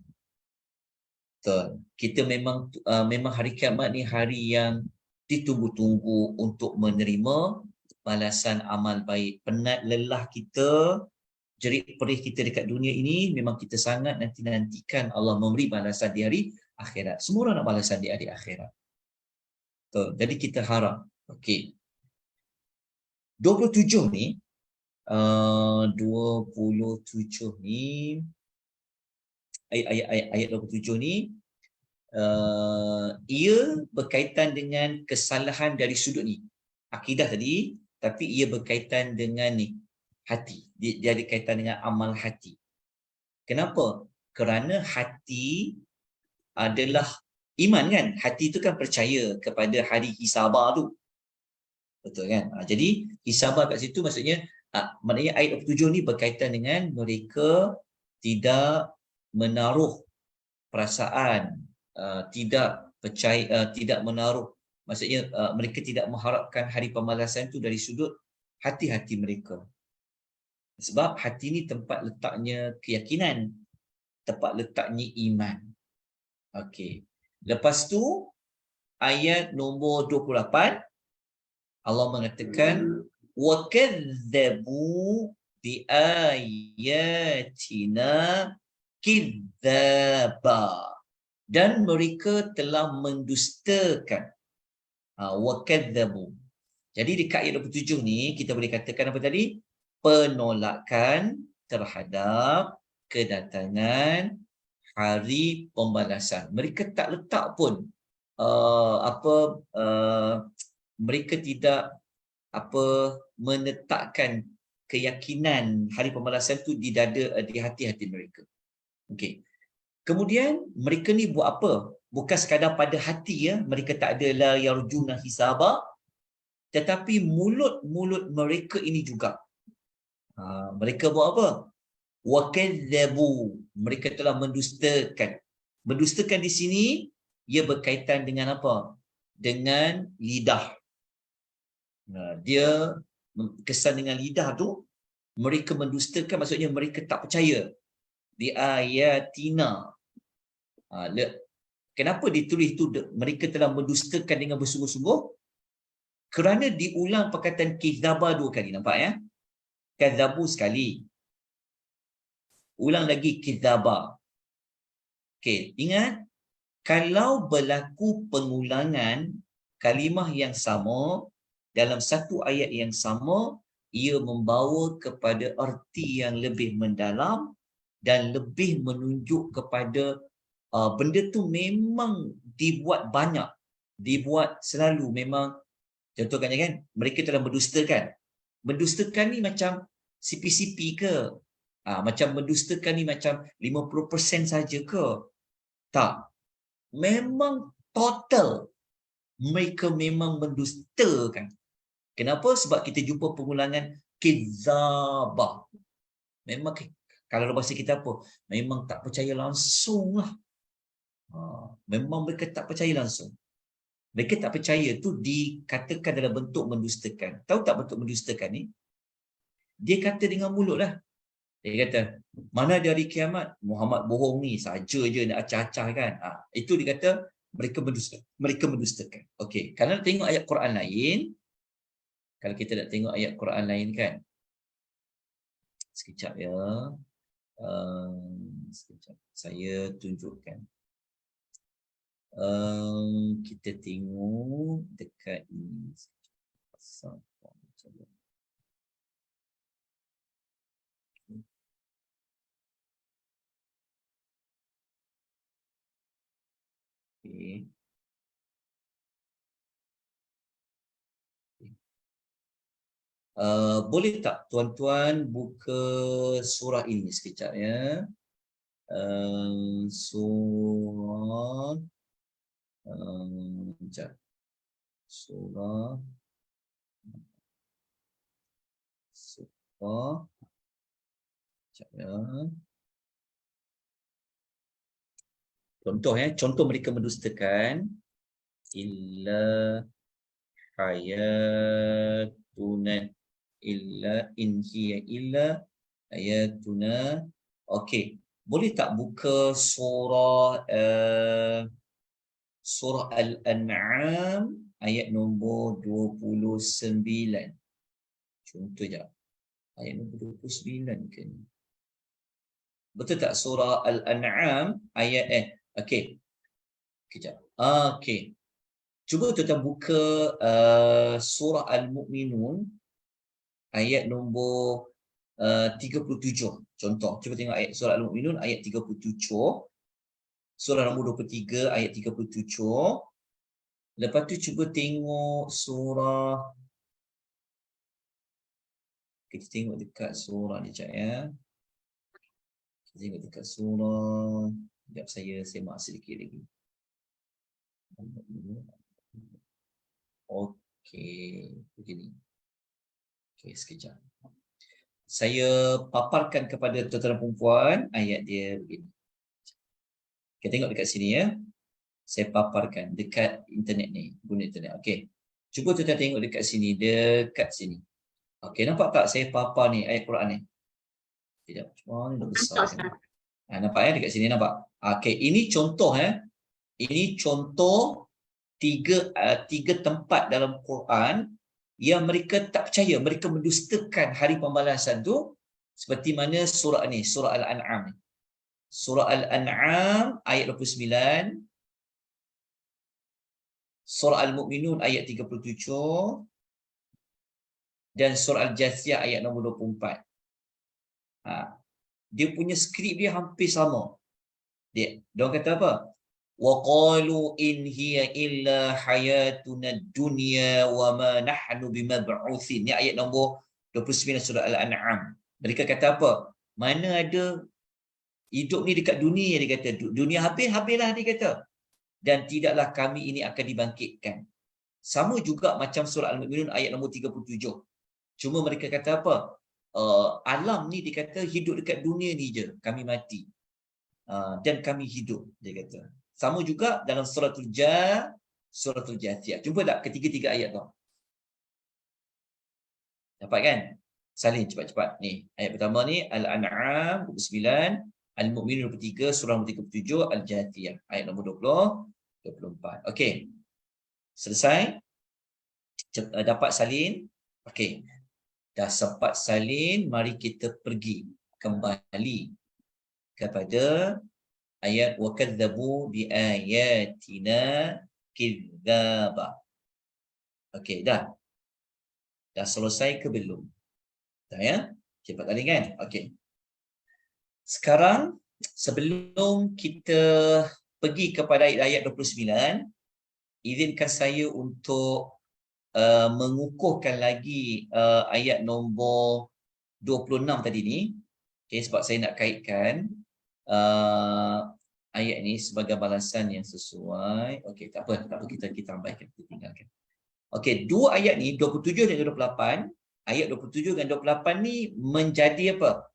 Speaker 2: Betul. Kita memang hari kiamat ni hari yang ditunggu-tunggu untuk menerima balasan amal baik. Penat lelah kita, jerit perih kita dekat dunia ini, memang kita sangat nanti-nantikan Allah memberi balasan di hari akhirat. Semua orang nak balasan di hari akhirat. Betul. Jadi kita harap. Okey. 27 ni, 27 ni, ayat 27 ni, ia berkaitan dengan kesalahan dari sudut ni. Akidah tadi, tapi ia berkaitan dengan ni, hati. Dia ada kaitan dengan amal hati. Kenapa? Kerana hati adalah iman kan? Hati itu kan percaya kepada hari hisabah tu. Betul kan? Jadi hisabah kat situ maksudnya maknanya ayat 27 ni berkaitan dengan mereka tidak menaruh perasaan, tidak percaya, tidak menaruh, maksudnya mereka tidak mengharapkan hari pembalasan itu dari sudut hati-hati mereka. Sebab hati ni tempat letaknya keyakinan, tempat letaknya iman. Okey. Lepas tu ayat nombor 28 Allah mengatakan wa kadzabu bi ayatina kidzaba, dan mereka telah mendustakan. Wa kadzabu. Jadi dekat ayat 27 ni kita boleh katakan apa tadi? Penolakan terhadap kedatangan hari pembalasan. Mereka tak letak pun mereka tidak menetapkan keyakinan hari pembalasan tu di dada, di hati-hati mereka. Okey. Kemudian mereka ni buat apa? Bukan sekadar pada hati ya, mereka tak ada la yarjuna hisaba, tetapi mulut-mulut mereka ini juga. Mereka buat apa? Wa kadzabu, mereka telah mendustakan. Mendustakan di sini ia berkaitan dengan apa? Dengan lidah. Dia kesan dengan lidah tu, mereka mendustakan maksudnya mereka tak percaya di ayatina. Kenapa ditulis tu mereka telah mendustakan dengan bersungguh-sungguh? Kerana diulang perkataan kidzaba 2 kali, nampak ya? Kadzabu sekali, ulang lagi kidzaba. Okey, ingat kalau berlaku pengulangan kalimah yang sama dalam satu ayat yang sama, ia membawa kepada arti yang lebih mendalam dan lebih menunjuk kepada benda tu memang dibuat banyak, dibuat selalu. Memang contohnya kan, mereka telah mendustakan. Mendustakan ni macam sipi-sipi ke? Macam mendustakan ni macam 50% saja ke? Tak. Memang total mereka memang mendustakan. Kenapa? Sebab kita jumpa pengulangan kidzabah. Memang kalau bahasa kita apa? Memang tak percaya langsung lah. Memang mereka tak percaya langsung. Mereka tak percaya tu dikatakan dalam bentuk mendustakan. Tahu tak bentuk mendustakan ni? Dia kata dengan mulut lah. Dia kata, mana ada hari kiamat? Muhammad bohong ni, saja je nak acah-acah kan. Itu dia kata mereka mendustakan. Mereka mendustakan. Okey, kalau nak tengok ayat Quran lain, kalau kita nak tengok ayat Quran lain kan, sekejap ya. Sekejap, saya tunjukkan. Kita tengok dekat ni. Okay. Boleh tak tuan-tuan buka surah ini sekejap ya. Surah surah sekejap ya. Contoh ya, contoh mereka mendustakan illa hayatuna illa in hiya illa ayatuna. Okey, boleh tak buka surah surah Al-An'am ayat nombor 29. Contoh je. Ayat nombor 29 ke ni? Betul tak surah Al-An'am ayat okey. Kejap. Okey. Cuba tuan-tuan buka surah Al-Mu'minun ayat nombor 37. Contoh, cuba tengok ayat surah Al-Mu'minun ayat 37. Surah nombor 23 ayat 37. Lepas tu cuba tengok surah, kita tengok dekat surah ni sekejap ya. Tengok dekat surah. Sekejap saya semak sedikit lagi. Okey, begini. Okey, sekejap. Saya paparkan kepada tuan-tuan perempuan ayat dia begini. Kita tengok dekat sini ya. Saya paparkan dekat internet ni, guna internet. Okey. Cuba tuan-tuan tengok dekat sini, dekat sini. Okey, nampak tak saya papar ni ayat Quran ni? Sekejap, cuma ni dah besar kan. Nampak ya dekat sini nampak. Okey, ini contoh Ini contoh tiga tempat dalam Quran yang mereka tak percaya, mereka mendustakan hari pembalasan tu, seperti mana surah ni, surah Al-An'am. Surah Al-An'am ayat 29, surah Al-Mu'minun ayat 37 dan surah Al-Jathiyah ayat nombor 24. Dia punya skrip dia hampir sama. Dia kata apa? وَقَالُوا إِنْ هِيَ إِلَّا حَيَاتُنَا الدُّنْيَا وَمَا نَحْنُ بِمَبْعُوثِينَ. Ini ayat nombor 29 surah Al-An'am. Mereka kata apa? Mana ada hidup ni dekat dunia, dia kata. Dunia habis-habislah, dia kata. Dan tidaklah kami ini akan dibangkitkan. Sama juga macam surah Al-Mu'minun ayat nombor 37. Cuma mereka kata apa? Alam ni dia kata hidup dekat dunia ni je. Kami mati. Dan kami hidup, dia kata. Sama juga dalam suratul Jathiyah. Jumpa tak ketiga-tiga ayat tu? Dapat kan? Salin cepat-cepat. Ni, ayat pertama ni Al-An'am 29, Al-Mu'minun 23, surah nombor 37, Al-Jathiyah ayat nombor 20, 24. Okey. Selesai? Dapat salin? Okey. Dah sempat salin, mari kita pergi kembali kepada ayat وَكَذَّبُوا بِآيَاتِنَا كِذَّابًا. Okey, dah selesai ke belum? Dah ya? Cepat tadi kan? Okey. Sekarang sebelum kita pergi kepada ayat 29, izinkan saya untuk mengukuhkan lagi ayat nombor 26 tadi ni. Okey, sebab saya nak kaitkan ayat ni sebagai balasan yang sesuai. Okey, tak apa kita abaikan, kita tinggalkan. Okey, dua ayat ni 27 dan 28, ayat 27 dan 28 ni menjadi apa?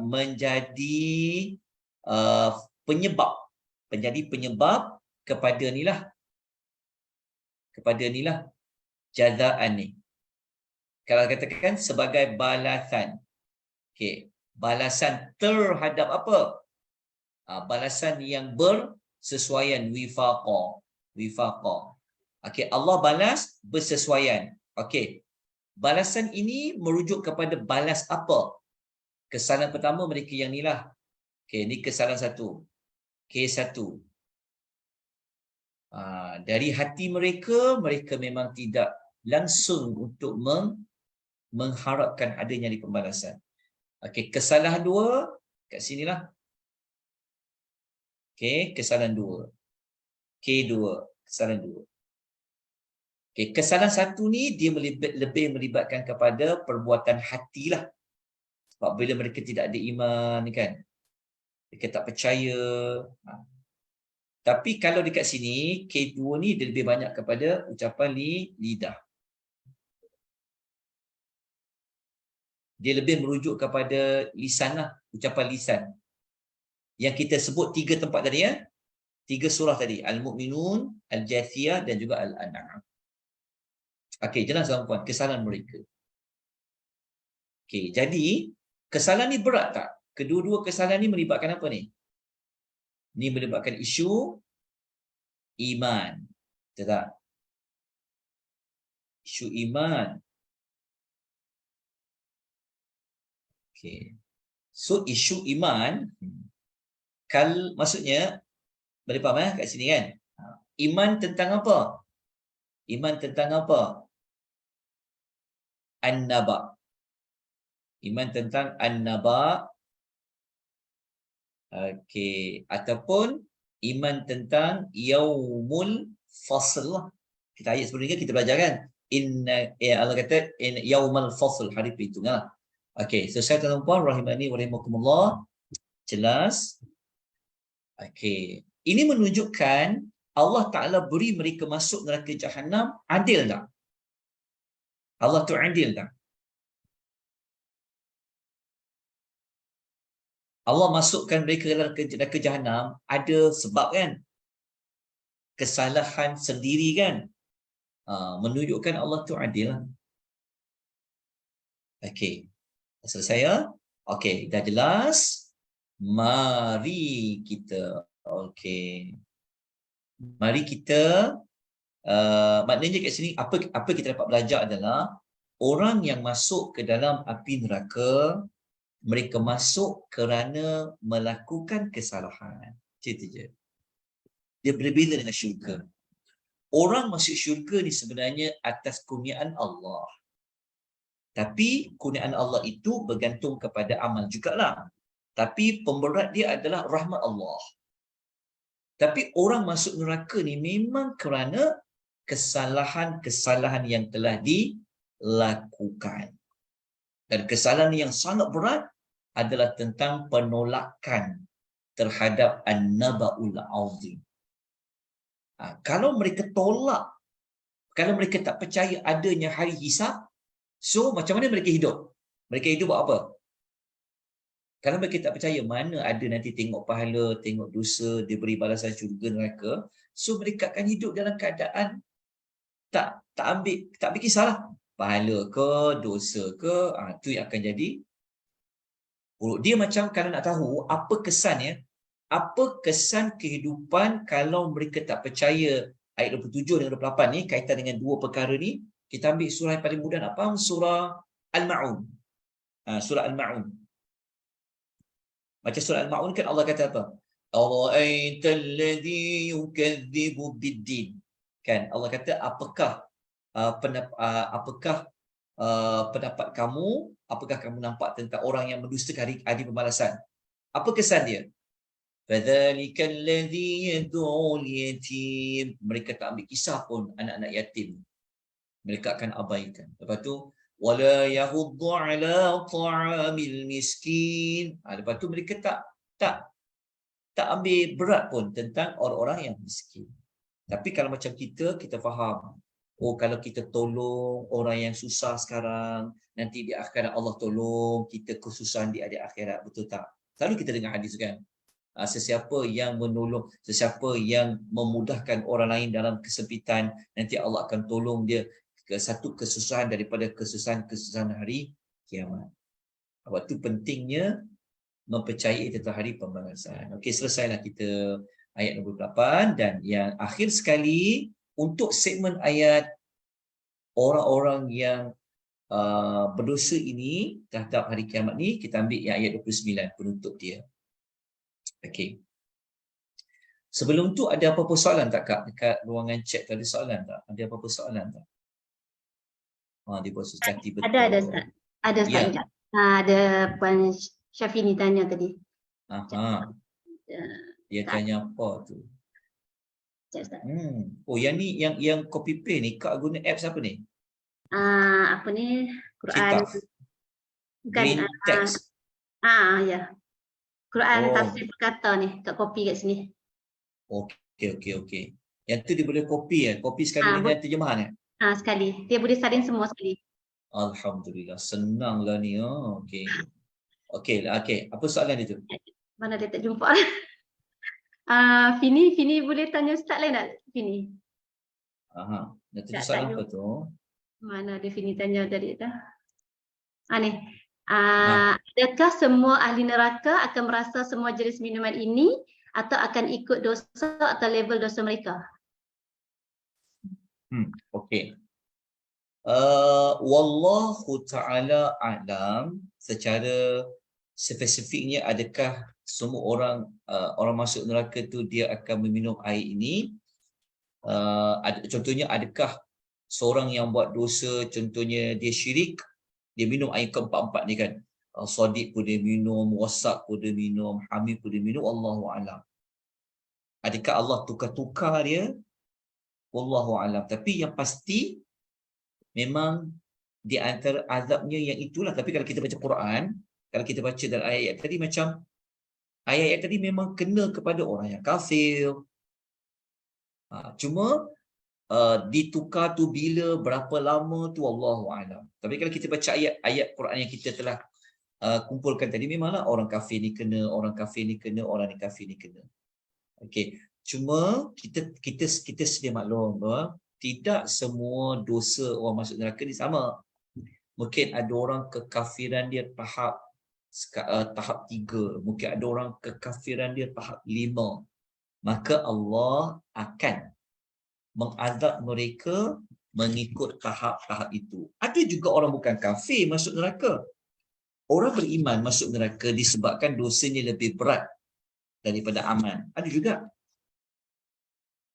Speaker 2: Menjadi penyebab kepada nilah jazaan ni. Kalau katakan sebagai balasan. Okey, balasan terhadap apa? Balasan yang bersesuaian, wifaqah. Okey, Allah balas bersesuaian. Okey. Balasan ini merujuk kepada balas apa? Kesalahan pertama mereka yang ni lah. Okey, ni kesalahan satu. Kes satu. Dari hati mereka memang tidak langsung untuk mengharapkan adanya di pembalasan. Okey, kesalahan dua kat sinilah. Okey, kesalahan dua. K2, kesalahan dua. Okey, kesalahan satu ni dia lebih melibatkan kepada perbuatan hatilah. Sebab bila mereka tidak ada iman kan, mereka tak percaya. Tapi kalau dekat sini K2 ni dia lebih banyak kepada ucapan lidah. Dia lebih merujuk kepada lisan lah, ucapan lisan. Yang kita sebut tiga tempat tadi ya. Tiga surah tadi, Al-Mu'minun, Al-Jathiyah dan juga Al-An'am. Okey, jelas tuan-tuan, kesalahan mereka. Okey, jadi kesalahan ni berat tak? Kedua-dua kesalahan ni melibatkan apa ni? Ni melibatkan isu iman. Betul tak? Isu iman. Okey. So isu iman maksudnya boleh faham kat sini kan? Iman tentang apa? Iman tentang apa? An-naba. Iman tentang an-naba. Okey, ataupun iman tentang yaumul fasl. Kita ayat sebelum ni kita belajar kan? Allah kata yaumul fasl, hari perhitungan. Okey, so saya tuan-tuan rahimani wa rahimakumullah. Jelas? Okey. Ini menunjukkan Allah Ta'ala beri mereka masuk neraka Jahannam, adil tak? Allah tu adil tak? Allah masukkan mereka dalam neraka Jahannam, ada sebab kan? Kesalahan sendiri kan? Menunjukkan Allah tu adil lah. Okey. Selesai ya? Okey, dah jelas? Mari kita. Okey. Mari kita maknanya kat sini apa kita dapat belajar adalah orang yang masuk ke dalam api neraka, mereka masuk kerana melakukan kesalahan. Cerita je. Dia berbeza dengan syurga. Orang masuk syurga ni sebenarnya atas kurniaan Allah. Tapi kurniaan Allah itu bergantung kepada amal jugalah. Tapi pemberat dia adalah rahmat Allah. Tapi orang masuk neraka ni memang kerana kesalahan-kesalahan yang telah dilakukan. Dan kesalahan yang sangat berat adalah tentang penolakan terhadap an-naba'ul azim. Kalau mereka tolak, kalau mereka tak percaya adanya hari hisab, so macam mana mereka hidup? Mereka hidup buat apa? Kalau mereka tak percaya mana ada nanti tengok pahala, tengok dosa, dia beri balasan syurga neraka, so mereka akan hidup dalam keadaan tak ambil kisahlah. Pahala ke, dosa ke, tu yang akan jadi buruk. Dia macam kalau nak tahu apa kesannya, apa kesan kehidupan kalau mereka tak percaya. Ayat 27 dan 28 ni kaitan dengan dua perkara ni. Kita ambil surah yang paling mudah nak faham, surah Al-Ma'un. Surah Al-Ma'un. Macam surah Al-Ma'un kan Allah kata apa? Ara'aital ladzi yukadzibu biddin. Kan Allah kata apakah pendapat kamu, apakah kamu nampak tentang orang yang mendustakan hari pembalasan? Apa kesan dia? Fadzalikal ladzi yad'ul yatim. Mereka tak ambil kisah pun anak-anak yatim. Mereka akan abaikan. Lepas tu wala yahuddu ala ta'amil miskin. Lepas tu mereka tak ambil berat pun tentang orang-orang yang miskin. Tapi kalau macam kita faham, kalau kita tolong orang yang susah sekarang, nanti di akhirat Allah tolong kita kesusahan di akhirat, betul tak? Selalu kita dengar hadis kan, sesiapa yang menolong, sesiapa yang memudahkan orang lain dalam kesempitan, nanti Allah akan tolong dia ke satu kesusahan daripada kesusahan hari kiamat. Waktu pentingnya mempercayai tentang hari pembalasan. Okey, selesailah kita ayat 28 dan yang akhir sekali untuk segmen ayat orang-orang yang berdosa ini terhadap hari kiamat ni, kita ambil yang ayat 29 penutup dia. Okey. Sebelum tu ada apa-apa soalan tak Kak? Dekat ruangan chat tu ada soalan tak? Ada apa-apa soalan tak? Dia buat sejati betul.
Speaker 1: Ada Ustaz. Ada Ustaz. Ya. Ada Puan Syafini tanya tadi.
Speaker 2: Dia tanya apa tu?
Speaker 1: Ustaz.
Speaker 2: Yang ni yang copy paste ni Kak guna apps apa ni?
Speaker 1: Apa ni? Quran.
Speaker 2: Green text.
Speaker 1: Ya. Quran tafsir perkata ni, Kak copy kat sini.
Speaker 2: Okey. Yang tu dia boleh copy copy sekali dengan terjemahan
Speaker 1: sekali. Dia boleh salin semua sekali.
Speaker 2: Alhamdulillah, senanglah ni. Okey. Apa soalan dia tu?
Speaker 1: Mana dia tak jumpa. Fini boleh tanya Ustaz lain tak? Fini.
Speaker 2: Nak tanya soalan apa tu?
Speaker 1: Mana ada Fini tanya tadi dah. Ni. Adakah semua ahli neraka akan merasa semua jenis minuman ini atau akan ikut dosa atau level dosa mereka?
Speaker 2: Okey. Wallahu ta'ala a'lam. Secara spesifiknya adakah semua orang masuk neraka tu dia akan meminum air ini? Contohnya adakah seorang yang buat dosa, contohnya dia syirik, dia minum air keempat-empat ni kan? Sadiq pun dia minum, wasak pun dia minum, hamil pun dia minum, Allahu a'lam. Adakah Allah tukar-tukar dia? Wallahu a'lam. Tapi yang pasti memang di antara azabnya yang itulah. Tapi kalau kita baca Quran, kalau kita baca dalam ayat tadi macam ayat-ayat tadi memang kena kepada orang yang kafir. Cuma ditukar tu bila, berapa lama tu Allahu a'lam. Tapi kalau kita baca ayat-ayat Quran yang kita telah kumpulkan tadi, memanglah orang kafir ni kena, orang kafir ni kena, orang ni kafir ni kena. Okey, cuma kita sedia maklum bahawa tidak semua dosa orang masuk neraka ni sama. Mungkin ada orang kekafiran dia tahap 3, mungkin ada orang kekafiran dia tahap 5. Maka Allah akan mengazab mereka mengikut tahap-tahap itu. Ada juga orang bukan kafir masuk neraka. Orang beriman masuk neraka disebabkan dosanya lebih berat daripada aman. Ada juga.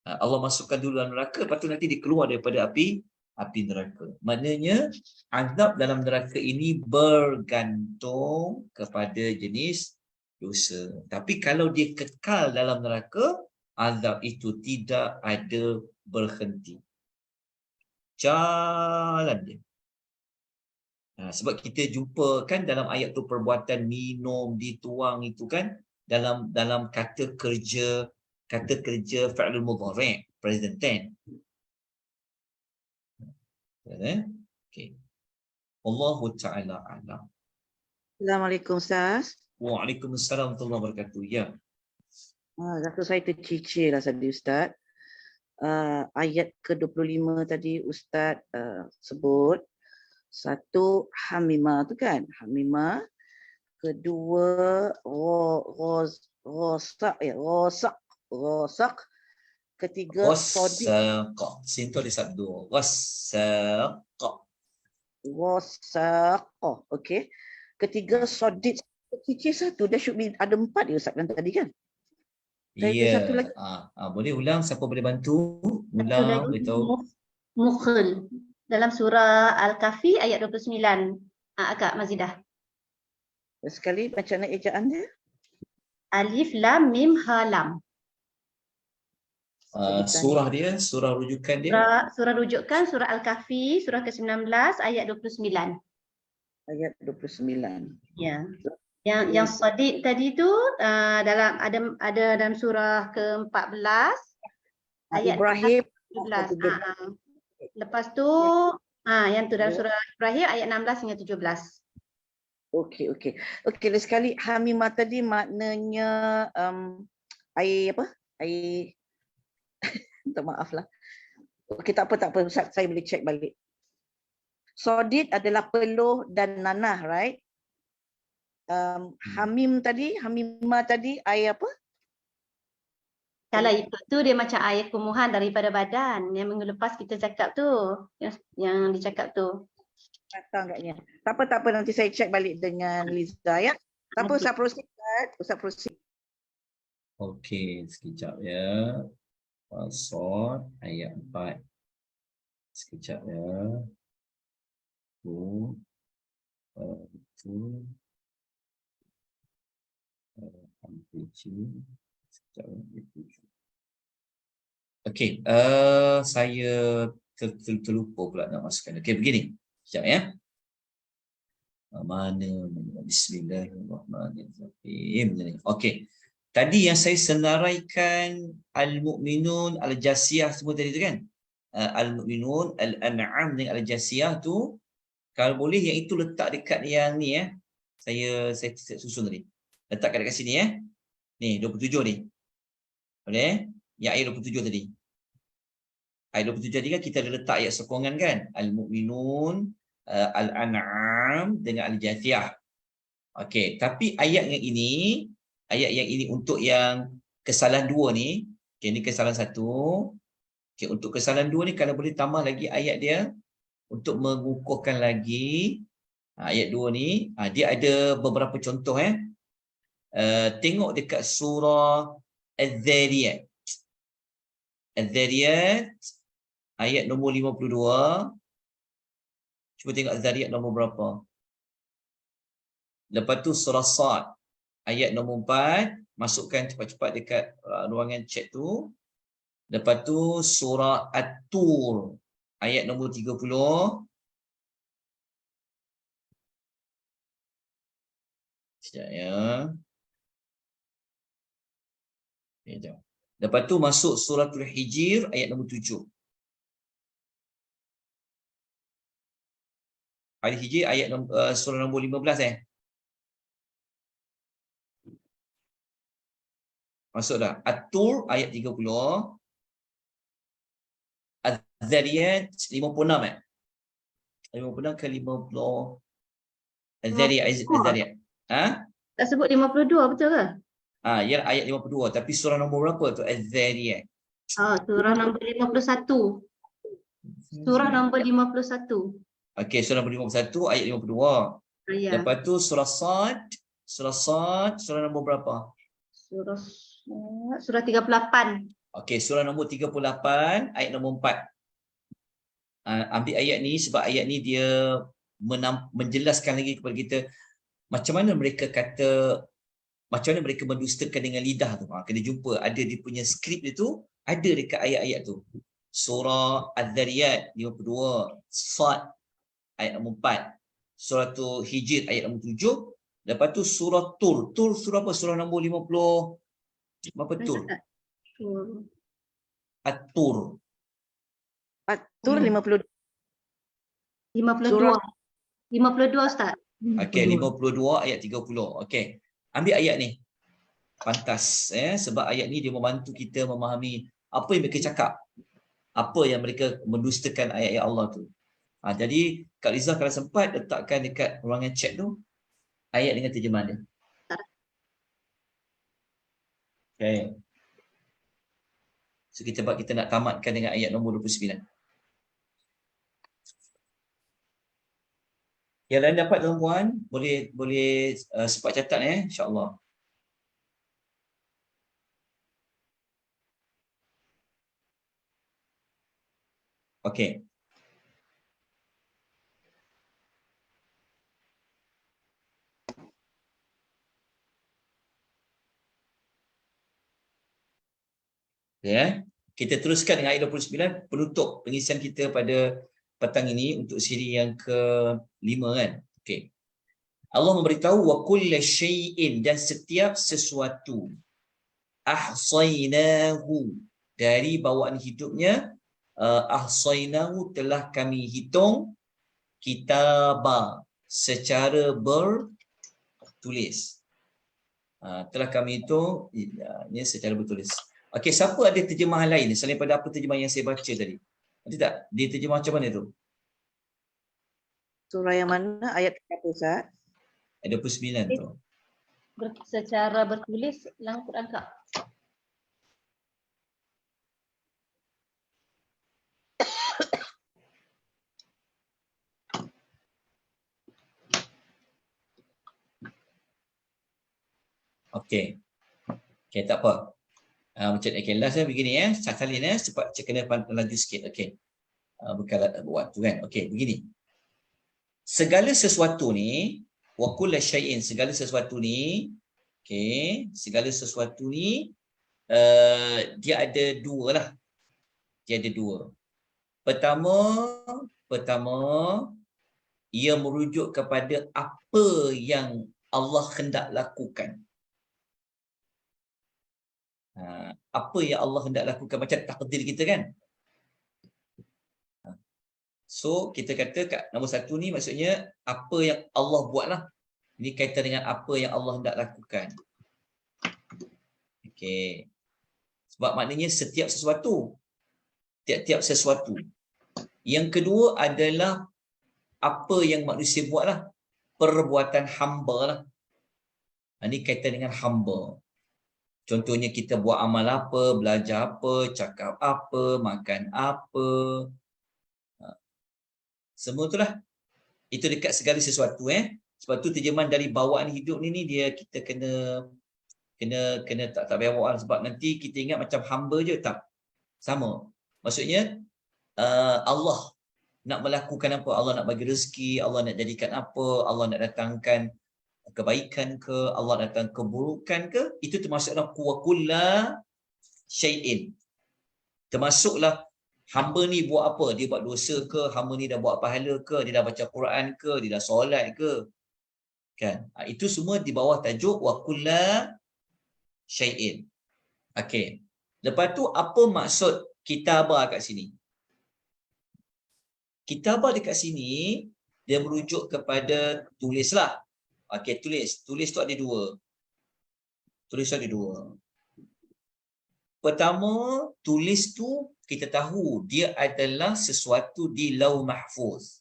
Speaker 2: Allah masukkan dulu dalam neraka, lepas tu nanti dia keluar daripada api neraka. Maknanya azab dalam neraka ini bergantung kepada jenis dosa. Tapi kalau dia kekal dalam neraka, azab itu tidak ada berhenti. Jalan dia. Sebab kita jumpa kan dalam ayat tu perbuatan minum, dituang itu kan dalam kata kerja fa'lul mudhari' present tense. Okey. Allahu ta'ala a'lam.
Speaker 3: Assalamualaikum Ustaz.
Speaker 2: Waalaikumsalam warahmatullahi wabarakatuh. Ya.
Speaker 3: Rasa saya tercicir lah tadi Ustaz. Ayat ke-25 tadi Ustaz sebut. Satu hamimah tu kan, hamimah. Kedua rosak. Ketiga sodik.
Speaker 2: Sin tu ada sabdu. Rosak.
Speaker 3: Okey. Ketiga sodik. Tercicir satu. Dah should be ada 4 dia Ustaz kan tadi kan?
Speaker 2: Ya.
Speaker 3: Satu lagi.
Speaker 2: Boleh ulang, siapa boleh bantu? Ulang, beritahu.
Speaker 1: Mukhul. Dalam surah Al-Kahfi ayat 29. Akak Mazidah.
Speaker 3: Sekali macam mana ejaan dia?
Speaker 1: Alif Lam Mim Ha Lam.
Speaker 2: Surah dia, surah rujukan dia.
Speaker 1: Surah rujukan surah Al-Kahfi surah ke-19 ayat 29.
Speaker 3: Ayat 29.
Speaker 1: Ya. Yang Sadiq tadi tu dalam ada dalam surah ke-14 ayat
Speaker 3: Ibrahim
Speaker 1: 17. Lepas tu yang tu dalam surah Ibrahim ayat 16 hingga 17.
Speaker 3: Okey. Okey, sekali hamimah tadi maknanya air apa? Air minta maaf lah. Okey, tak apa Ustaz, saya boleh check balik. Sodid adalah peluh dan nanah, right? Hamimah tadi air apa?
Speaker 1: Kalau itu tu dia macam air kumuhan daripada badan yang minggu lepas kita cakap tu, yang dicakap tu.
Speaker 3: Datang agaknya. Tak apa nanti saya check balik dengan Liza ya. Tak apa, Ustaz proceed.
Speaker 2: Okey, sekejap ya. Pasal ayat 4. Sekejap ya. Okey, saya terlupa pula nak masukkan. Okey, begini. Sekejap ya. Mana Bismillahirrahmanirrahim. Okey. Tadi yang saya senaraikan Al-Mu'minun, Al-Jasiyah semua tadi tu kan? Al-Mu'minun, Al-An'am dengan Al-Jasiyah tu, kalau boleh yang itu letak dekat yang ni ya. Saya susun tadi. Letakkan dekat sini ya. Ni 27 ni. Boleh? Yang ayat 27 tadi. Ayat 27 tadi kan kita ada letak ayat sokongan kan? Al-Mu'minun, Al-An'am dengan Al-Jasiyah. Okey, tapi ayat yang ini untuk yang kesalahan 2 ni, okey ni kesalahan 1. Okey, untuk kesalahan 2 ni kalau boleh tambah lagi ayat dia untuk mengukuhkan lagi ayat 2 ni, dia ada beberapa contoh tengok dekat surah Az-Zariyat. Az-Zariyat ayat nombor 52. Cuba tengok Az-Zariyat nombor berapa. Lepas tu surah Sad ayat nombor 4, masukkan cepat-cepat dekat ruangan chat tu. Lepas tu surah At-Tur ayat nombor 30. Sekejap ya. Okay, jom. Lepas tu masuk suratul Hijr ayat nombor 7. Al-Hijr ayat surah nombor 15 Masuk dah. At-Tur ayat 30. Az-Zariyat 56 56 ke 50. Az-Zariyat. Az-Zariyat. Ha?
Speaker 1: Tak sebut 52 betul ke?
Speaker 2: Ya ayat 52. Tapi surah nombor berapa tu? Az-Zariyat.
Speaker 1: Surah nombor 51. Surah nombor 51.
Speaker 2: Okey, surah nombor 51 ayat 52.
Speaker 1: Ya.
Speaker 2: Lepas tu surah Sad. Surah Sad, surah nombor berapa?
Speaker 1: Surah 38.
Speaker 2: Okey, surah nombor 38 ayat nombor 4. Ambil ayat ni sebab ayat ni dia menjelaskan lagi kepada kita macam mana mereka kata, macam mana mereka mendustakan dengan lidah tu. Kena jumpa, ada dia punya skrip dia tu, ada dekat ayat-ayat tu. Surah Az-Zariyat 52, Sad ayat nombor 4, surah tu Hijr ayat nombor 7. Lepas tu surah Tur. Tur surah apa? Surah nombor 50. Apa Tur? At-Tur.
Speaker 3: At-Tur 52.
Speaker 1: 52. 52 Ustaz.
Speaker 2: Okey, 52 ayat 30. Okey. Ambil ayat ni. Pantas sebab ayat ni dia membantu kita memahami apa yang mereka cakap. Apa yang mereka mendustakan ayat-ayat Allah tu. Jadi Kak Liza kalau sempat letakkan dekat ruangan chat tu ayat dengan terjemahan dia. Okey. So kita nak tamatkan dengan ayat nombor 29. Yang lain dapat tuan-puan, boleh sempat catat insya-Allah. Okey. Kita teruskan dengan ayat 29 penutup pengisian kita pada petang ini untuk siri yang ke-5 kan. Okey. Allah memberitahu wa kullu syai'in, dan setiap sesuatu ahsainahu, dari bawaan hidupnya ahsainahu telah kami hitung, kitaba secara bertulis. Telah kami hitung ini secara bertulis. Okey, siapa ada terjemahan lain selain pada apa terjemahan yang saya baca tadi? Ada tak? Dia terjemah macam mana tu?
Speaker 3: Surah yang mana? Ayat berapa Ustaz?
Speaker 2: Ayat 29 tu.
Speaker 1: Secara bertulis dalam Quran Kak.
Speaker 2: Okey. Okey, tak apa. Macam last begini salin cepat kena laju sikit. Okey. Bukan buat tu kan. Okey, begini. Segala sesuatu ni wa kullu syai'in, segala sesuatu ni, okey, segala sesuatu ni dia ada dua lah. Dia ada dua. Pertama ia merujuk kepada apa yang Allah hendak lakukan. Apa yang Allah hendak lakukan, macam takdir kita kan. So kita kata kat nombor 1 ni maksudnya apa yang Allah buat lah. Ini kaitan dengan apa yang Allah hendak lakukan. Okey. Sebab maknanya setiap sesuatu. Tiap-tiap sesuatu. Yang kedua adalah apa yang manusia buat lah. Perbuatan hamba lah. Ini kaitan dengan hamba. Contohnya kita buat amal apa, belajar apa, cakap apa, makan apa. Semua itulah. Itu dekat segala sesuatu Sebab tu terjemahan dari bawaan hidup ni dia kita kena tak payah bawa sebab nanti kita ingat macam hamba je, tak. Sama. Maksudnya Allah nak melakukan apa, Allah nak bagi rezeki, Allah nak jadikan apa, Allah nak datangkan kebaikan ke, Allah nak datang keburukan ke, itu termasuklah kulla syai'in. Termasuklah hamba ni buat apa, dia buat dosa ke, hamba ni dah buat pahala ke, dia dah baca Quran ke, dia dah solat ke, kan. Itu semua di bawah tajuk wa kulla syai'in. Okey. Lepas tu apa maksud kitabah kat sini? Kitabah dekat sini dia merujuk kepada tulislah. Okey, tulis. Tulis tu ada dua. Tulis tu ada dua. Pertama, tulis tu kita tahu dia adalah sesuatu di Lauh Mahfuz.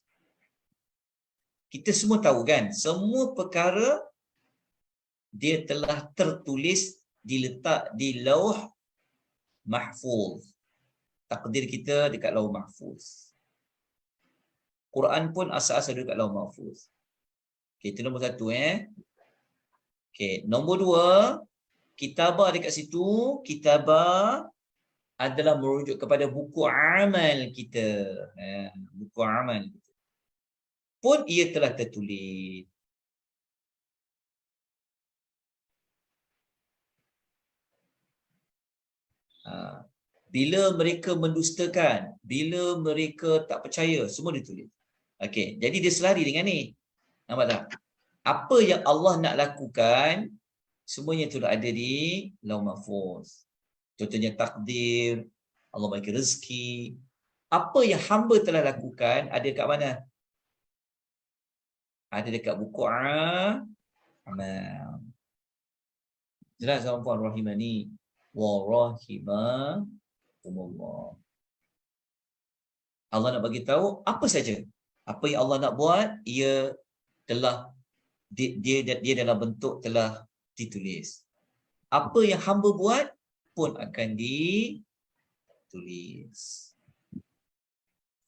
Speaker 2: Kita semua tahu kan, semua perkara dia telah tertulis, diletak di Lauh Mahfuz. Takdir kita dekat Lauh Mahfuz. Quran pun asal-asal dekat Lauh Mahfuz. Okey, itu nombor satu. Okey, nombor dua, kitabah dekat situ, kitabah adalah merujuk kepada buku amal kita. Buku amal kita. Pun ia telah tertulis. Bila mereka mendustakan, bila mereka tak percaya, semua ditulis. Okey, jadi dia selari dengan ni. Nampak tak? Apa yang Allah nak lakukan, semuanya itu ada di Lauh Mahfuz. Contohnya takdir, Allah bagi rezeki. Apa yang hamba telah lakukan ada kat mana? Ada dekat buku amal. Jelas tuan-puan rahimani wa rahimakumullah. Allah nak bagi tahu apa saja. Apa yang Allah nak buat, ia telah dia dalam bentuk telah ditulis. Apa yang hamba buat pun akan ditulis.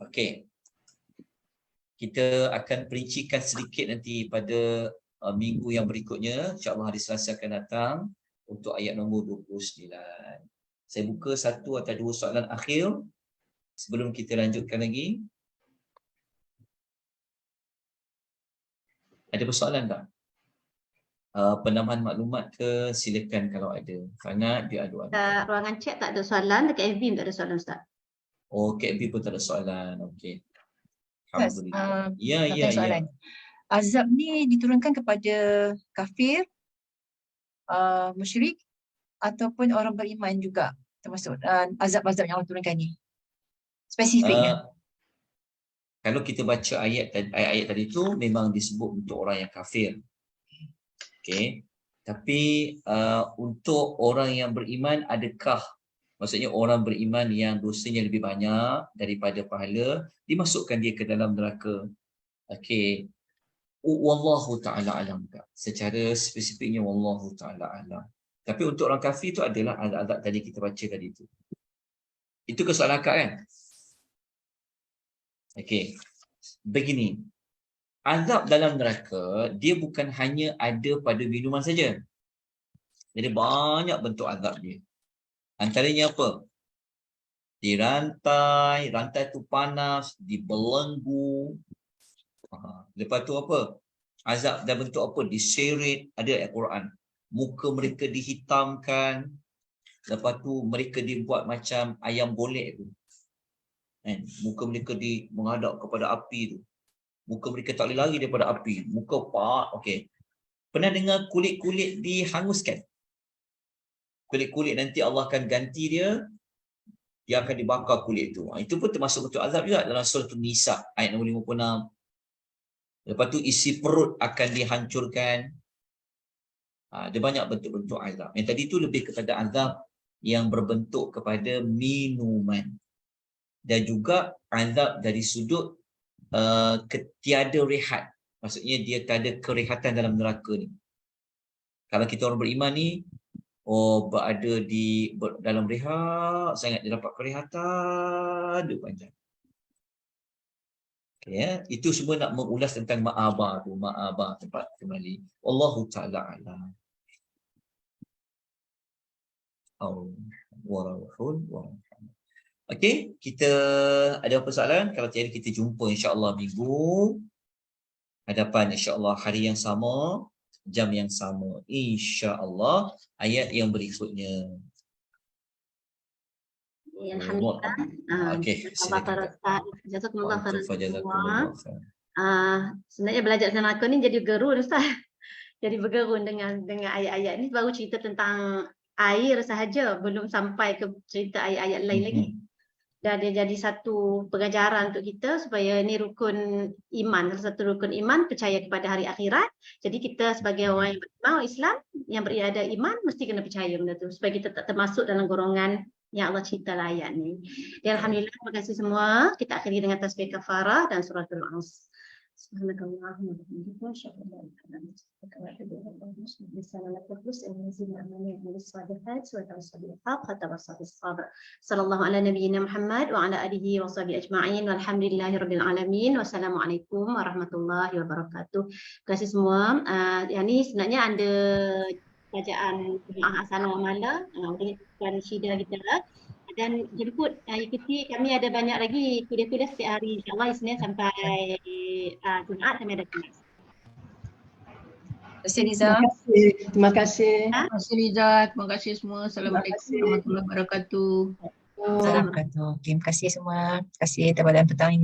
Speaker 2: Okey. Kita akan perincikan sedikit nanti pada minggu yang berikutnya. InsyaAllah hari Selasa akan datang untuk ayat nombor 29. Saya buka satu atau dua soalan akhir sebelum kita lanjutkan lagi. Ada persoalan tak? Penambahan maklumat ke? Silakan kalau ada. Fanat, dia ada.
Speaker 1: Ruangan chat tak ada soalan, dekat FB tak ada soalan Ustaz.
Speaker 2: Oh, KFB pun tak ada soalan. Okey.
Speaker 4: Ustaz,
Speaker 2: Alhamdulillah. Ya.
Speaker 4: soalan. Azab ni diturunkan kepada kafir, musyrik ataupun orang beriman juga, termasuk azab-azab yang Allah turunkan ni. Spesifiknya.
Speaker 2: Kalau kita baca ayat tadi tu memang disebut untuk orang yang kafir. Okey. Tapi untuk orang yang beriman, adakah maksudnya orang beriman yang dosanya lebih banyak daripada pahala, dimasukkan dia ke dalam neraka? Okey. Wallahu ta'ala alam. Secara spesifiknya wallahu ta'ala alam. Tapi untuk orang kafir tu adalah azab tadi kita baca tadi tu. Itu kesoalan akak kan? Okey. Begini. Azab dalam neraka dia bukan hanya ada pada minuman saja. Jadi banyak bentuk azab dia. Antaranya apa? Dirantai, rantai tu panas, dibelenggu. Lepas tu apa? Azab dalam bentuk apa? Diseret, ada ayat Quran. Muka mereka dihitamkan. Lepas tu mereka dibuat macam ayam golek tu. Muka mereka menghadap kepada api tu. Muka mereka tak boleh lari daripada api. Muka okey. Pernah dengar kulit-kulit dihanguskan? Kulit-kulit nanti Allah akan ganti dia. Dia akan dibakar kulit tu. Itu pun termasuk bentuk azab juga dalam surah Nisa ayat nombor 56. Lepas tu isi perut akan dihancurkan. Ada banyak bentuk-bentuk azab. Yang tadi tu lebih kepada azab yang berbentuk kepada minuman. Dan juga azab dari sudut tiada rehat. Maksudnya dia tak ada kerehatan dalam neraka ni. Kalau kita orang beriman ni, berada di dalam rehat, sangat dia dapat kerehatan, dia panjang. Okay, ya? Itu semua nak mengulas tentang ma'abah tu, ma'abah tempat kembali. Wallahu ta'ala alam. Okey, kita ada persoalan? Kalau tiada kita jumpa insya-Allah minggu hadapan, insya-Allah hari yang sama, jam yang sama, insya-Allah ayat yang berikutnya.
Speaker 1: Alhamdulillah.
Speaker 2: Okey,
Speaker 1: Jazakumullah khairan.
Speaker 2: Jazakumullah.
Speaker 1: Sebenarnya belajar neraka ni jadi gerun Ustaz. Jadi bergerun dengan ayat-ayat ni, baru cerita tentang air sahaja, belum sampai ke cerita ayat-ayat lain lagi. Dan dia jadi satu pengajaran untuk kita supaya ini rukun iman, salah satu rukun iman, percaya kepada hari akhirat. Jadi kita sebagai orang yang beriman, Islam, yang berada iman, mesti kena percaya benda tu supaya kita tak termasuk dalam golongan yang Allah cerita lah ayat ni. Dan Alhamdulillah, terima kasih semua. Kita akhiri dengan tasbih kafarah dan suratul As. Subhanakallahumma wa bihamdika asyhadu an la ilaha illa anta astaghfiruka wa atubu ilaik. Sallallahu ala nabiyyina Muhammad wa ala alihi wa sahbihi ajma'in. Walhamdulillahirabbil alamin. Wassalamualaikum warahmatullahi wabarakatuh. Terima kasih semua. Yang ni sebenarnya ada bacaan asana mala dan syida kita dan jemput ikuti, kami ada banyak lagi kuliah-kuliah setiap hari, insyaAllah Isnin sampai Jumaat kami ada kelas.
Speaker 4: Terima kasih Liza.
Speaker 5: Terima kasih.
Speaker 1: Ha?
Speaker 5: Terima kasih Liza. Terima kasih semua. Assalamualaikum warahmatullahi wabarakatuh.
Speaker 4: Assalamualaikum. Terima kasih semua. Terima kasih pada petang ini.